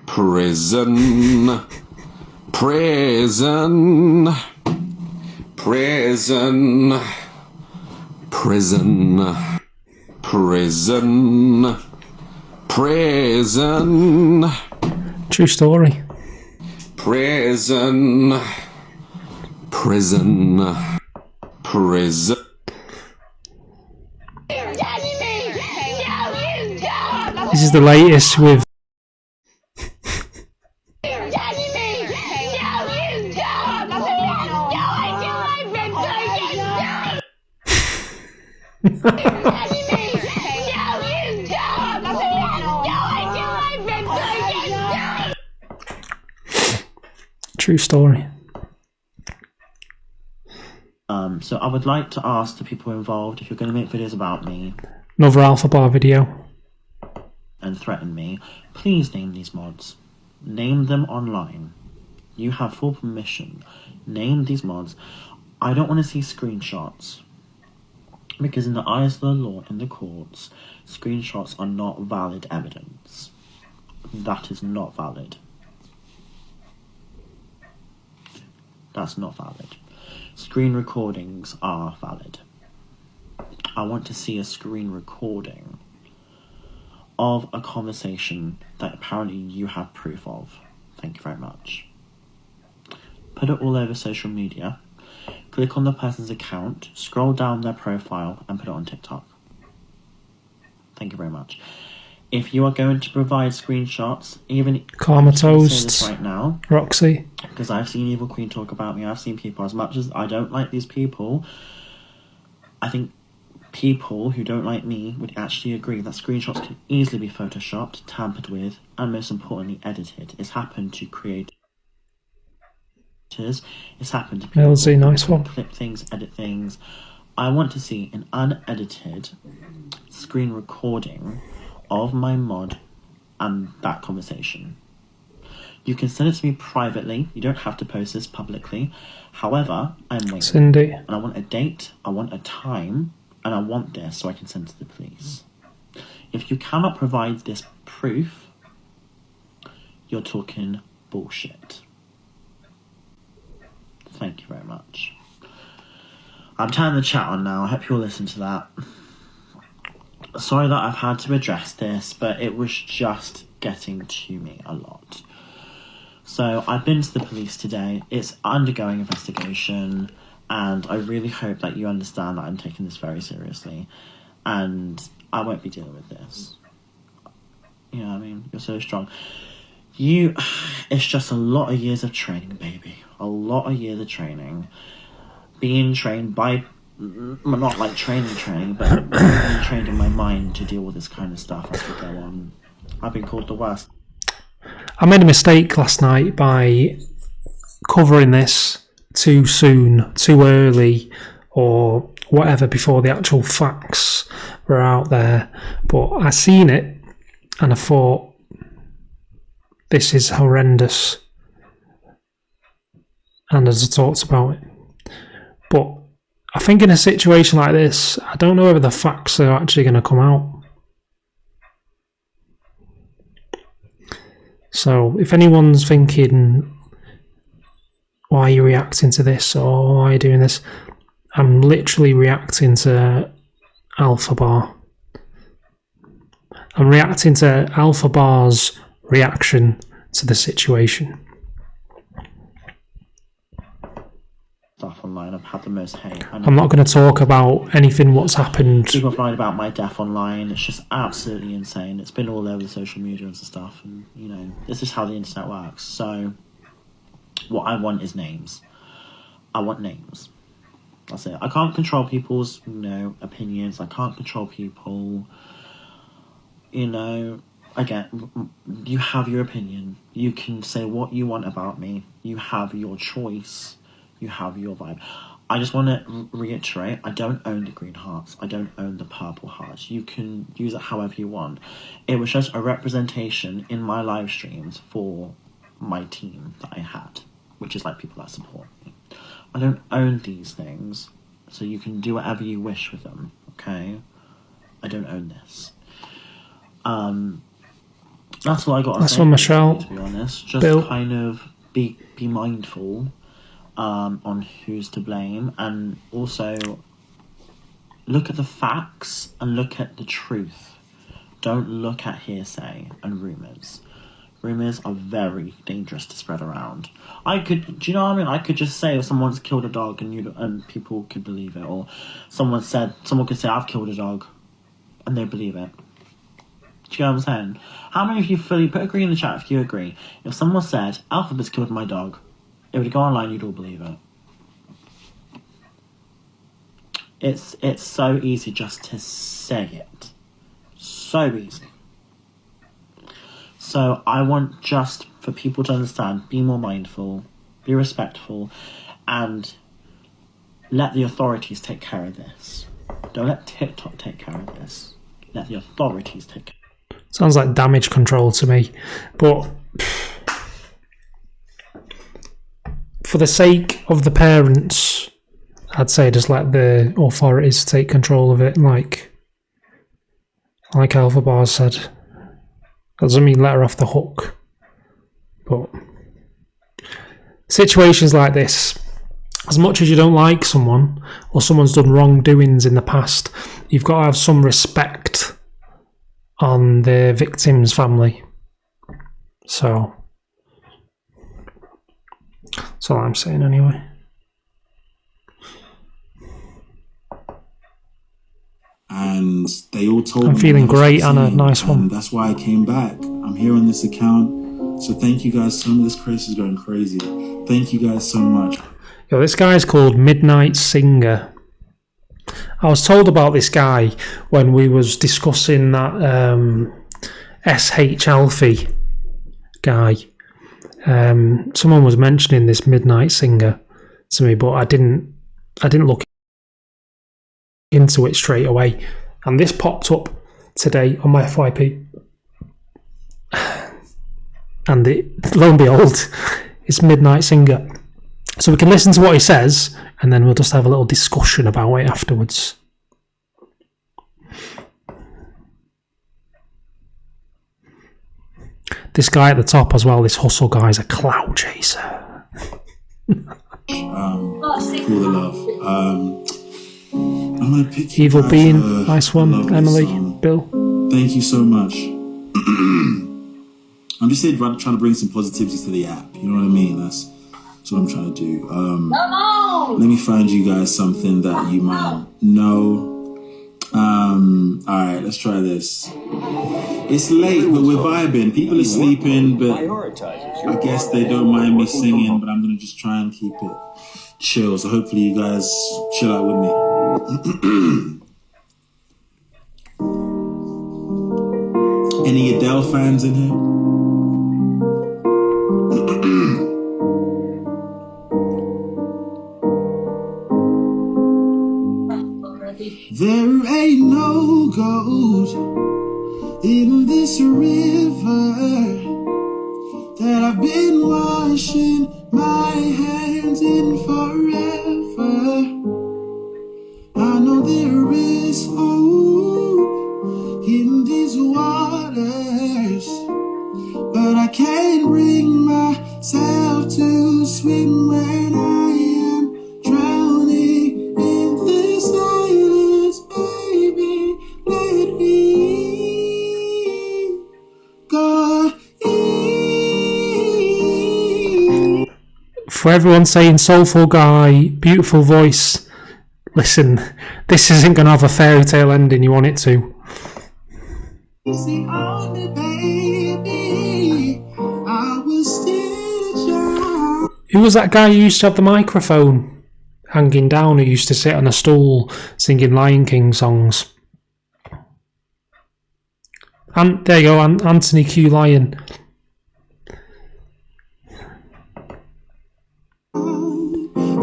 Prison. Prison. Prison. Prison. Prison. Prison. True story. Prison. Prison. Prison. This is the latest with... True story. So I would like to ask the people involved, if you're going to make videos about me Another Alpha Bar video. and threaten me, please name these mods. Name them online. You have full permission. Name these mods. I don't want to see screenshots. Because in the eyes of the law in the courts, screenshots are not valid evidence. That is not valid. That's not valid. Screen recordings are valid. I want to see a screen recording of a conversation that apparently you have proof of. Thank you very much. Put it all over social media. Click on the person's account, scroll down their profile, and put it on TikTok. Thank you very much. If you are going to provide screenshots, even Karma I'm just gonna say this Toast, right now, Roxy. because I've seen Evil Queen talk about me. I've seen people, as much as I don't like these people, I think people who don't like me would actually agree that screenshots can easily be photoshopped, tampered with, and most importantly, edited. It's happened to creators. It's happened to people LZ, nice who one. clip things, edit things. I want to see an unedited screen recording of my mod and that conversation. You can send it to me privately. You don't have to post this publicly. However, I'm waiting. Cindy. And I want a date, I want a time, and I want this so I can send it to the police. If you cannot provide this proof, you're talking bullshit. Thank you very much. I'm turning the chat on now. I hope you'll listen to that. Sorry that I've had to address this, but it was just getting to me a lot. So I've been to the police today. It's undergoing investigation, and I really hope that you understand that I'm taking this very seriously, and I won't be dealing with this. You know what I mean? You're so strong. It's just a lot of years of training, baby. A lot of years of training. Being trained by, not like training, but being trained in my mind to deal with this kind of stuff as we go on. I've been called the worst. I made a mistake last night by covering this too soon, too early, or whatever, before the actual facts were out there. But I seen it and I thought, this is horrendous. And as I talked about it. But I think in a situation like this, I don't know whether the facts are actually going to come out. So if anyone's thinking, why are you reacting to this, or why are you doing this, I'm literally reacting to Alpha Bar. I'm reacting to Alpha Bar's reaction to the situation. Stuff online. I've had the most hate. I'm not going to talk about anything what's happened. People have lied about my death online. It's just absolutely insane. It's been all over the social media and stuff, and you know, this is how the internet works. So what I want is names. I want names. That's it. I can't control people's, opinions. I can't control people. Again, you have your opinion. You can say what you want about me. You have your choice. You have your vibe. I just want to reiterate, I don't own the green hearts. I don't own the purple hearts. You can use it however you want. It was just a representation in my live streams for my team that I had, which is like people that support me. I don't own these things, so you can do whatever you wish with them, okay? I don't own this. That's what I got to say. That's one, Michelle. To be honest, just Bill. kind of be mindful on who's to blame, and also look at the facts and look at the truth. Don't look at hearsay and rumours. Rumours are very dangerous to spread around. Do you know what I mean? I could just say if someone's killed a dog and people could believe it, or someone could say I've killed a dog and they believe it. Do you know what I'm saying? How many of you put agree in the chat if you agree? If someone said Alphabet's killed my dog, it would go online, you'd all believe it. It's so easy just to say it. So easy. So I want just for people to understand, be more mindful, be respectful, and let the authorities take care of this. Don't let TikTok take care of this. Let the authorities take care. Sounds like damage control to me. But for the sake of the parents, I'd say just let the authorities take control of it, like Alpha Bar said. That doesn't mean let her off the hook. But situations like this, as much as you don't like someone or someone's done wrongdoings in the past, you've got to have some respect on the victim's family. So that's all I'm saying anyway. And they all told me I'm feeling great, Anna. singing, Nice one. and that's why I came back. I'm here on this account. So thank you guys so much. This Chris is going crazy. Thank you guys so much. Yo, this guy's called Midnight Singer. I was told about this guy when we was discussing that SH Alfie guy. Someone was mentioning this Midnight Singer to me, but I didn't look into it straight away. And this popped up today on my FYP. And lo and behold, it's Midnight Singer. So we can listen to what he says, and then we'll just have a little discussion about it afterwards. This guy at the top as well, this hustle guy, is a clout chaser. For the love. I'm gonna pick you Evil guys, Being, nice a one. lovely Emily, song. Bill. Thank you so much. I'm just here trying to bring some positivity to the app. You know what I mean? That's what I'm trying to do. Let me find you guys something that you might know. Alright, let's try this. It's late, but we're vibing. People are sleeping, but I guess they don't mind me singing, but I'm gonna just try and keep it chill. So hopefully you guys chill out with me. Any Adele fans in here? There ain't no gold in this river that I've been washing my hands in forever. I know there is hope in these waters, but I can't bring myself to swim when I am drowning in this silence. Baby, let me go. For everyone saying soulful guy, beautiful voice, listen, this isn't going to have a fairy tale ending you want it to. Easy on me, baby. I was still a child. Who was that guy who used to have the microphone hanging down, who used to sit on a stool singing Lion King songs? And there you go, Anthony Q. Lyon.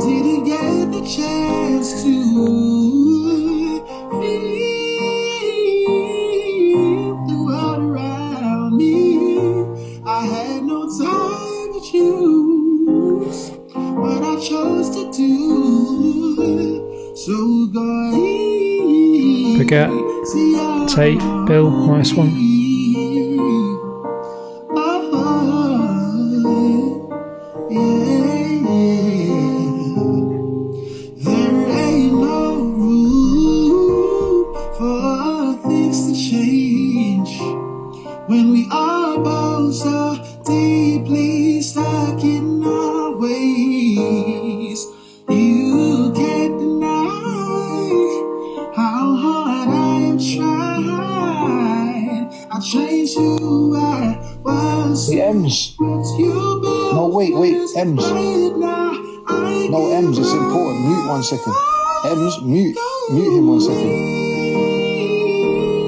Didn't get the chance to feel the world around me. I had no time to choose what I chose to do. So go easy. Forget. Tate, Bill, nice one. When we are both so deeply stuck in our ways, you can't deny how hard I have tried. I changed who I was. Hey, Ems. No, wait, Ems. No, Ems, it's important. Mute 1 second. Ems, mute him 1 second.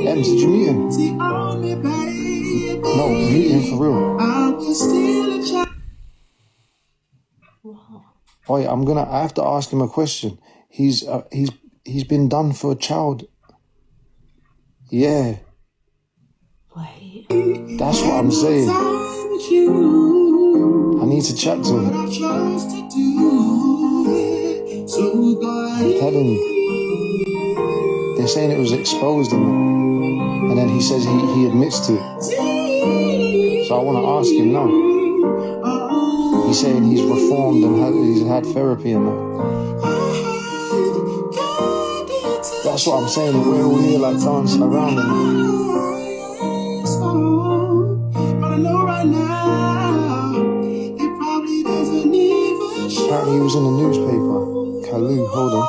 Ems, did you mute him? No, mute him for real. Oi, I have to ask him a question. He's been done for a child. Yeah. That's what I'm saying. I need to chat to him. I'm telling you. They're saying it was exposed and then he says he admits to it. So I want to ask him now. He's saying he's reformed and he's had therapy and that. That's what I'm saying. We're all here like dancing around and But I know right now, it probably doesn't even show. apparently he was in the newspaper. Kalu, hold on.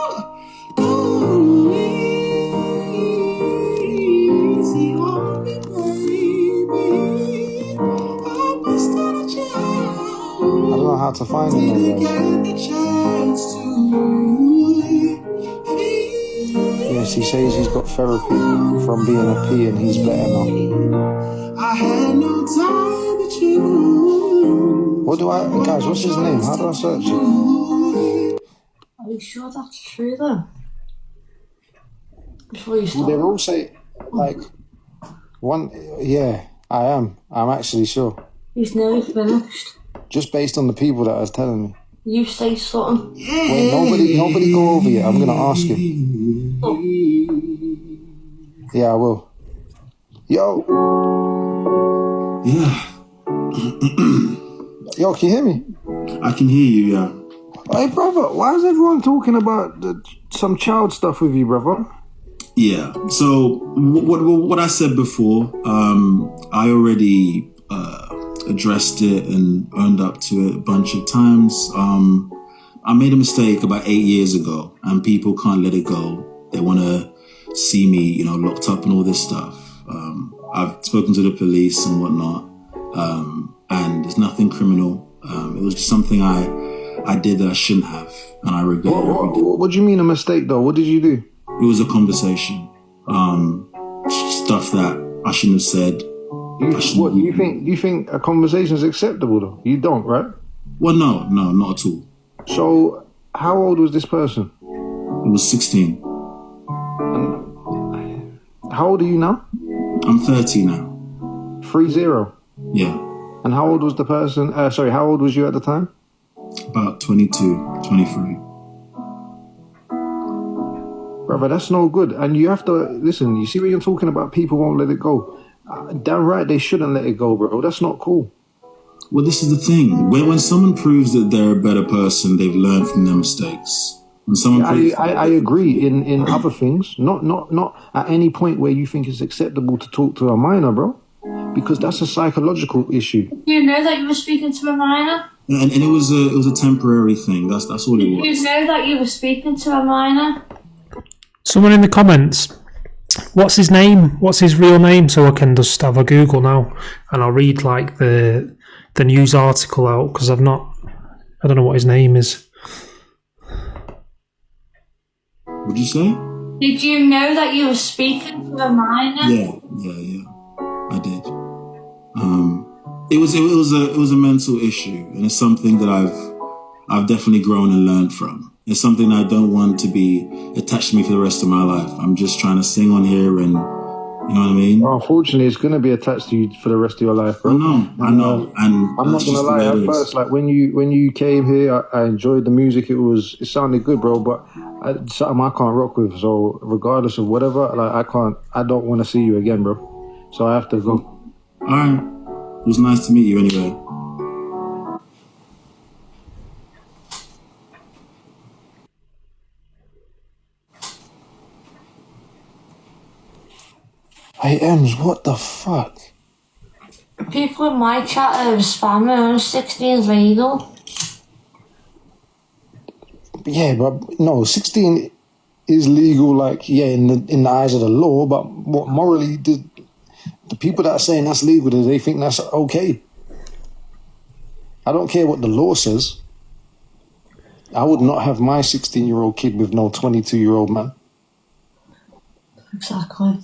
I don't know how to find him. Yes, he says he's got therapy from being a P and he's better now. I had no time with you. What do I, guys, what's his name? How do I search it? Are you sure that's true though? Before you Well, start. they all say, like, one, yeah, I am. I'm actually sure. He's nearly finished. Just based on the people that are telling me. You say something. Wait, nobody go over yet. I'm going to ask him. Yeah, I will. Yo. Yeah. Yo, can you hear me? I can hear you, yeah. Hey, brother, why is everyone talking about some child stuff with you, brother? Yeah. So what I said before, I already addressed it and owned up to it a bunch of times. I made a mistake about 8 years ago, and people can't let it go. They want to see me, locked up and all this stuff. I've spoken to the police and whatnot, and there's nothing criminal. It was just something I did that I shouldn't have, and I regret it. What do you mean a mistake, though? What did you do? It was a conversation. Stuff that I shouldn't have said. What do you think? Do you think a conversation is acceptable, though? You don't, right? Well, no, not at all. So, how old was this person? It was 16. And how old are you now? I'm 30 now. 30? Yeah. And how old was the person? How old was you at the time? About 22, 23. Brother, that's no good. And you have to, listen, you see when you're talking about people won't let it go. Damn right, they shouldn't let it go, bro. That's not cool. Well, this is the thing. When someone proves that they're a better person, they've learned from their mistakes. When someone I agree in other things, not at any point where you think it's acceptable to talk to a minor, bro, because that's a psychological issue. Do you know that you were speaking to a minor? And it was a temporary thing. That's all it was. Do you know that you were speaking to a minor? Someone in the comments, what's his name? What's his real name? So I can just have a Google now, and I'll read like the news article out because I don't know what his name is. What'd you say? Did you know that you were speaking to a minor? Yeah, I did. It was a mental issue, and it's something that I've definitely grown and learned from. It's something I don't want to be attached to me for the rest of my life. I'm just trying to sing on here, and you know what I mean. Well, unfortunately, it's gonna be attached to you for the rest of your life, bro. I know, and I'm not gonna lie. At first, like when you came here, I enjoyed the music. It sounded good, bro. But something I can't rock with. So regardless of whatever, like I don't want to see you again, bro. So I have to go. All right. It was nice to meet you anyway. Hey, Ems, what the fuck? People in my chat are spamming. 16 is legal. Yeah, but no, 16 is legal, like, yeah, in the eyes of the law, but what morally, the people that are saying that's legal, do they think that's okay? I don't care what the law says. I would not have my 16-year-old kid with no 22-year-old man. Exactly.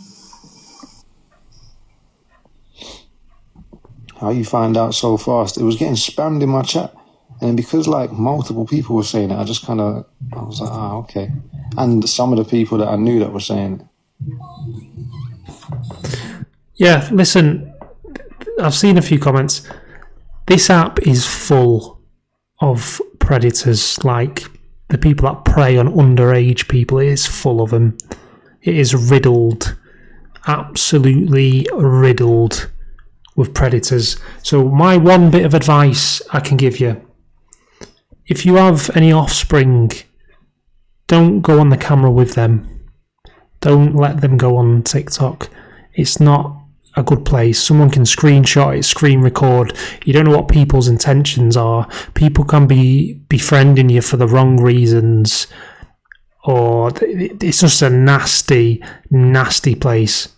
How you find out so fast? It was getting spammed in my chat. And because like multiple people were saying it, I was like, okay. And some of the people that I knew that were saying it. Yeah, listen, I've seen a few comments. This app is full of predators, like the people that prey on underage people. It is full of them. It is riddled, absolutely riddled with predators. So my one bit of advice I can give you if you have any offspring, don't go on the camera with them. Don't let them go on TikTok. It's not a good place. Someone can screenshot it, screen record. You don't know what people's intentions are. People can be befriending you for the wrong reasons, or it's just a nasty, nasty place.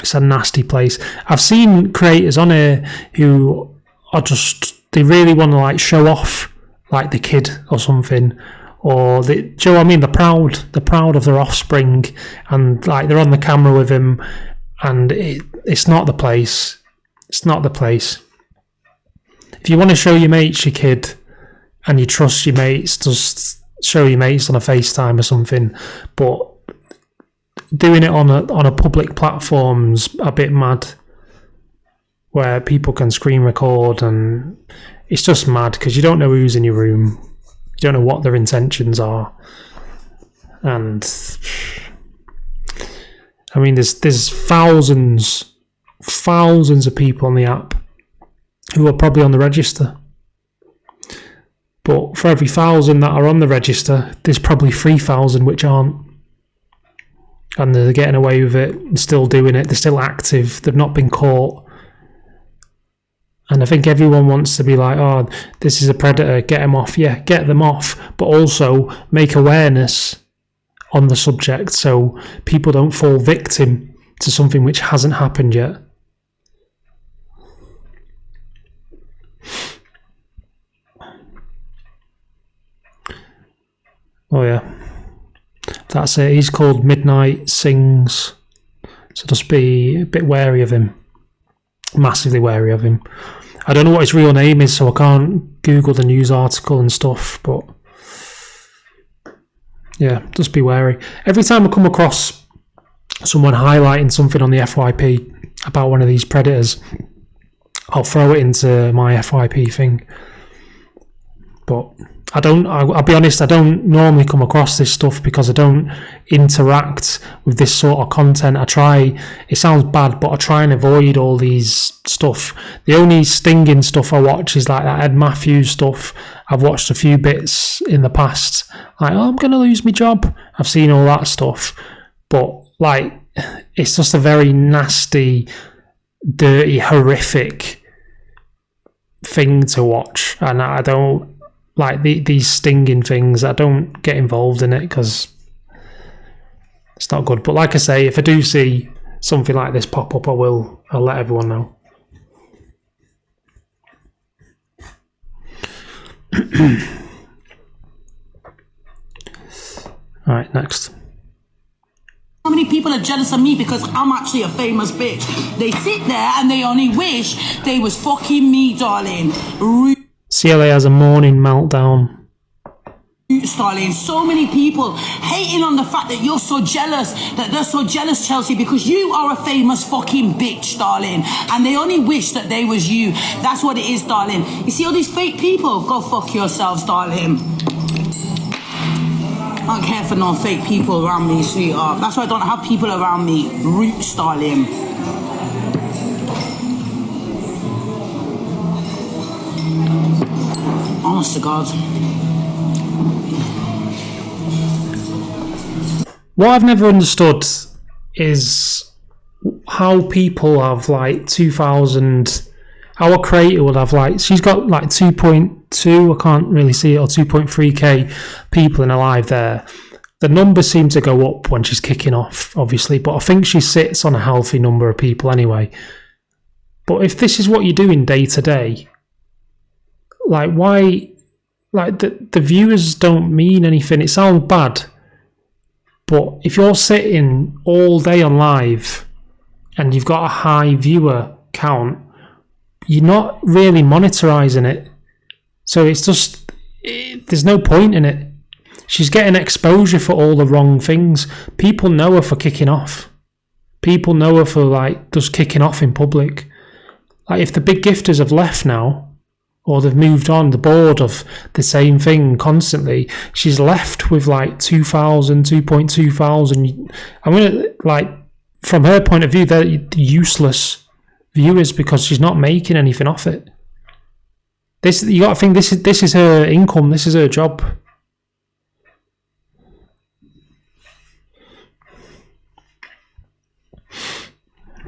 It's a nasty place. I've seen creators on here who are just, they really want to like show off like the kid or something, or do you know what I mean? They're proud of their offspring, and like they're on the camera with him, and it's not the place. It's not the place. If you want to show your mates your kid, and you trust your mates, just show your mates on a FaceTime or something. But doing it on a public platform's a bit mad, where people can screen record, and it's just mad because you don't know who's in your room, you don't know what their intentions are, and I mean there's thousands of people on the app who are probably on the register, but for every 1,000 that are on the register, there's probably 3,000 which aren't. And they're getting away with it, still doing it, they're still active, they've not been caught. And I think everyone wants to be like, oh, this is a predator, get them off. Yeah, get them off, but also make awareness on the subject so people don't fall victim to something which hasn't happened yet. Oh yeah. That's it. He's called Midnight Sings. So just be a bit wary of him. Massively wary of him. I don't know what his real name is, so I can't Google the news article and stuff, but yeah, just be wary. Every time I come across someone highlighting something on the FYP about one of these predators, I'll throw it into my FYP thing. But I'll be honest, I don't normally come across this stuff because I don't interact with this sort of content. It sounds bad, but I try and avoid all these stuff. The only stinging stuff I watch is like that Ed Matthews stuff. I've watched a few bits in the past, like, oh, I'm going to lose my job. I've seen all that stuff. But like, it's just a very nasty, dirty, horrific thing to watch. And I don't like these stinging things. I don't get involved in it because it's not good. But like I say, if I do see something like this pop up, I'll let everyone know. Alright, next. How many people are jealous of me because I'm actually a famous bitch? They sit there and they only wish they was fucking me, darling. CLA has a morning meltdown. Darling, so many people hating on the fact that you're so jealous, that they're so jealous, Chelsea, because you are a famous fucking bitch, darling, and they only wish that they was you. That's what it is, darling. You see all these fake people? Go fuck yourselves, darling. I don't care for no fake people around me, sweetheart. That's why I don't have people around me. Roots, darling. Honest to God. What I've never understood is how people have like 2,000. Our creator would have like, she's got like 2.2, I can't really see it, or 2.3k people in her live there. The numbers seem to go up when she's kicking off, obviously, but I think she sits on a healthy number of people anyway. But if this is what you're doing day to day, like why, like the viewers don't mean anything. It sounds bad, but if you're sitting all day on live and you've got a high viewer count, you're not really monetizing it. So it's just, there's no point in it. She's getting exposure for all the wrong things. People know her for kicking off. People know her for like just kicking off in public. Like if the big gifters have left now, or they've moved on, the board of the same thing constantly, she's left with like 2,000, 2.2 thousand. I'm gonna, like, from her point of view, they're useless viewers because she's not making anything off it. This, you got to think, this is her income. This is her job.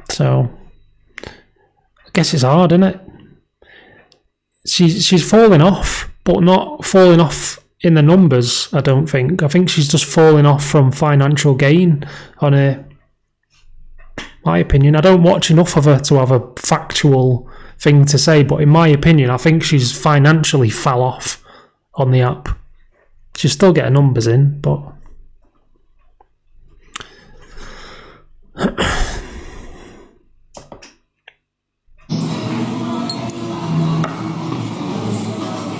So, I guess it's hard, isn't it? She's falling off, but not falling off in the numbers, I don't think. I think she's just falling off from financial gain on her. My opinion. I don't watch enough of her to have a factual thing to say, but in my opinion, I think she's financially fell off on the app. She's still getting numbers in, but...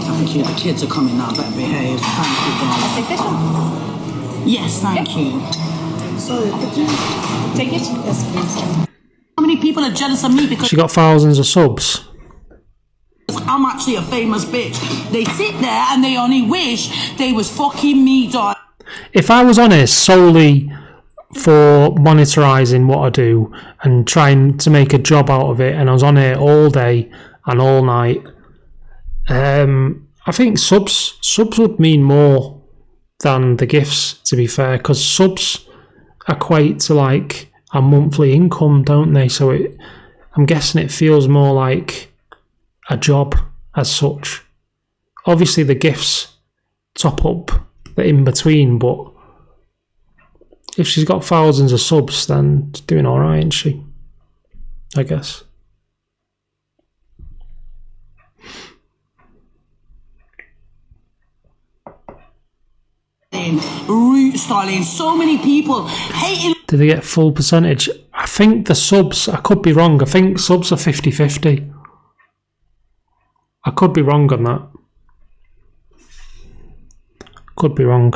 Thank you. The kids are coming now. Better behave. Thank you, darling. I'll take this one. Yes, thank you. So, could you take it? Yes, please. How many people are jealous of me because She got thousands of subs. I'm actually a famous bitch? They sit there and they only wish they was fucking me, darling. If I was on it solely for monetarising what I do and trying to make a job out of it, and I was on it all day and all night, I think subs would mean more than the gifts, to be fair, because subs equate to like a monthly income, don't they? So I'm guessing it feels more like a job as such. Obviously the gifts top up the in between, but if she's got thousands of subs, then she's doing alright, isn't she? I guess. Root styling. So many people hating. Did they get full percentage? I think the subs, I could be wrong, I think subs are 50-50. I could be wrong on that. Could be wrong.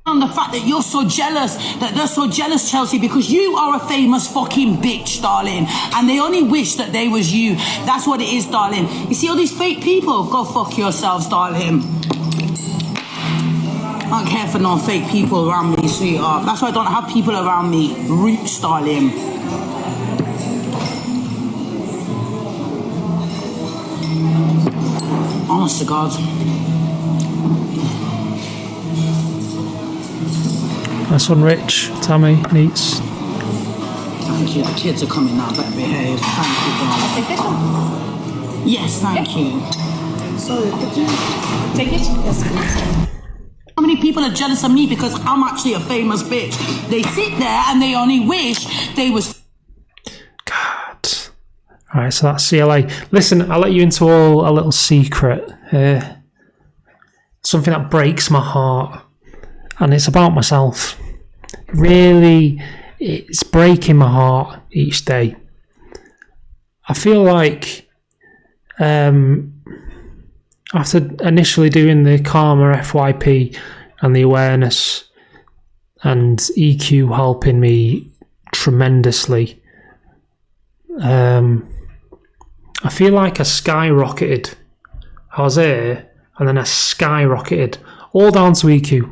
On the fact that you're so jealous, that they're so jealous, Chelsea, because you are a famous fucking bitch, darling, and they only wish that they was you. That's what it is, darling. You see all these fake people? Go fuck yourselves, darling. I don't care for no fake people around me, sweetheart. That's why I don't have people around me. Roots, darling. Honest to God. Nice one, Rich. Tammy, Neats. Thank you. The kids are coming now. Better behave. Thank you, darling. I'll take this one. Yes, thank you. So, could you take it? Yes, please. How many people are jealous of me because I'm actually a famous bitch? They sit there and they only wish they was... God. Alright, so that's CLA. Listen, I'll let you into a little secret. Something that breaks my heart. And it's about myself. Really, it's breaking my heart each day. I feel like after initially doing the Karma FYP and the awareness and EQ helping me tremendously, I feel like I skyrocketed. I was there and then I skyrocketed all down to EQ.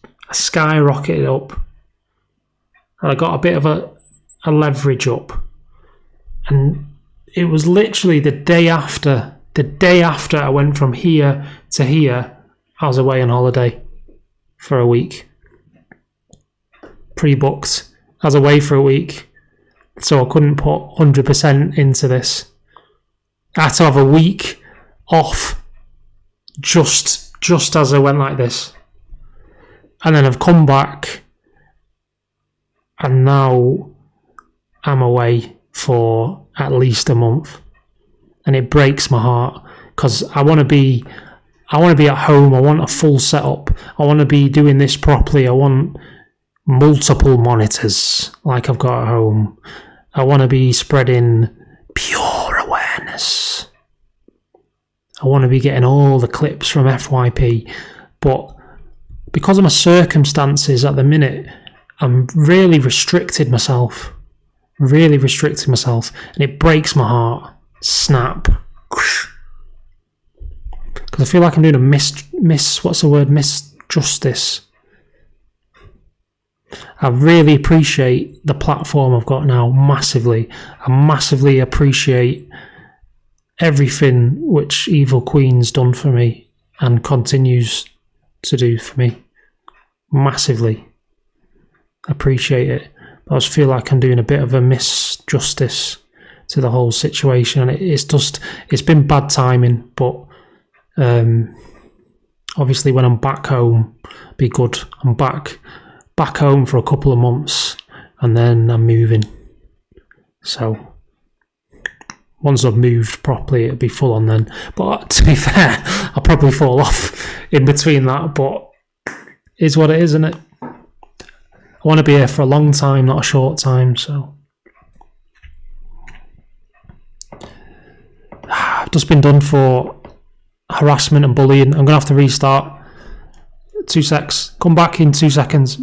I skyrocketed up and I got a bit of a leverage up, and it was literally the day after I went from here to here, I was away on holiday for a week. Pre-booked. I was away for a week, so I couldn't put 100% into this. I had to have a week off just as I went like this. And then I've come back and now I'm away for at least a month. And it breaks my heart because I want to be at home. I want a full setup. I want to be doing this properly. I want multiple monitors like I've got at home. I want to be spreading pure awareness. I want to be getting all the clips from FYP. But because of my circumstances at the minute, I'm really restricting myself. And it breaks my heart. Snap. Because I feel like I'm doing a misjustice. I really appreciate the platform I've got now, massively. I massively appreciate everything which Evil Queen's done for me and continues to do for me. Massively. Appreciate it. But I just feel like I'm doing a bit of a misjustice to the whole situation. And it's been bad timing, but obviously when I'm back home, be good. I'm back home for a couple of months and then I'm moving. So once I've moved properly, it'll be full on then. But to be fair, I'll probably fall off in between that, but it's what it is, isn't it? I want to be here for a long time, not a short time, so I've just been done for harassment and bullying. I'm going to have to restart. 2 secs. Come back in 2 seconds.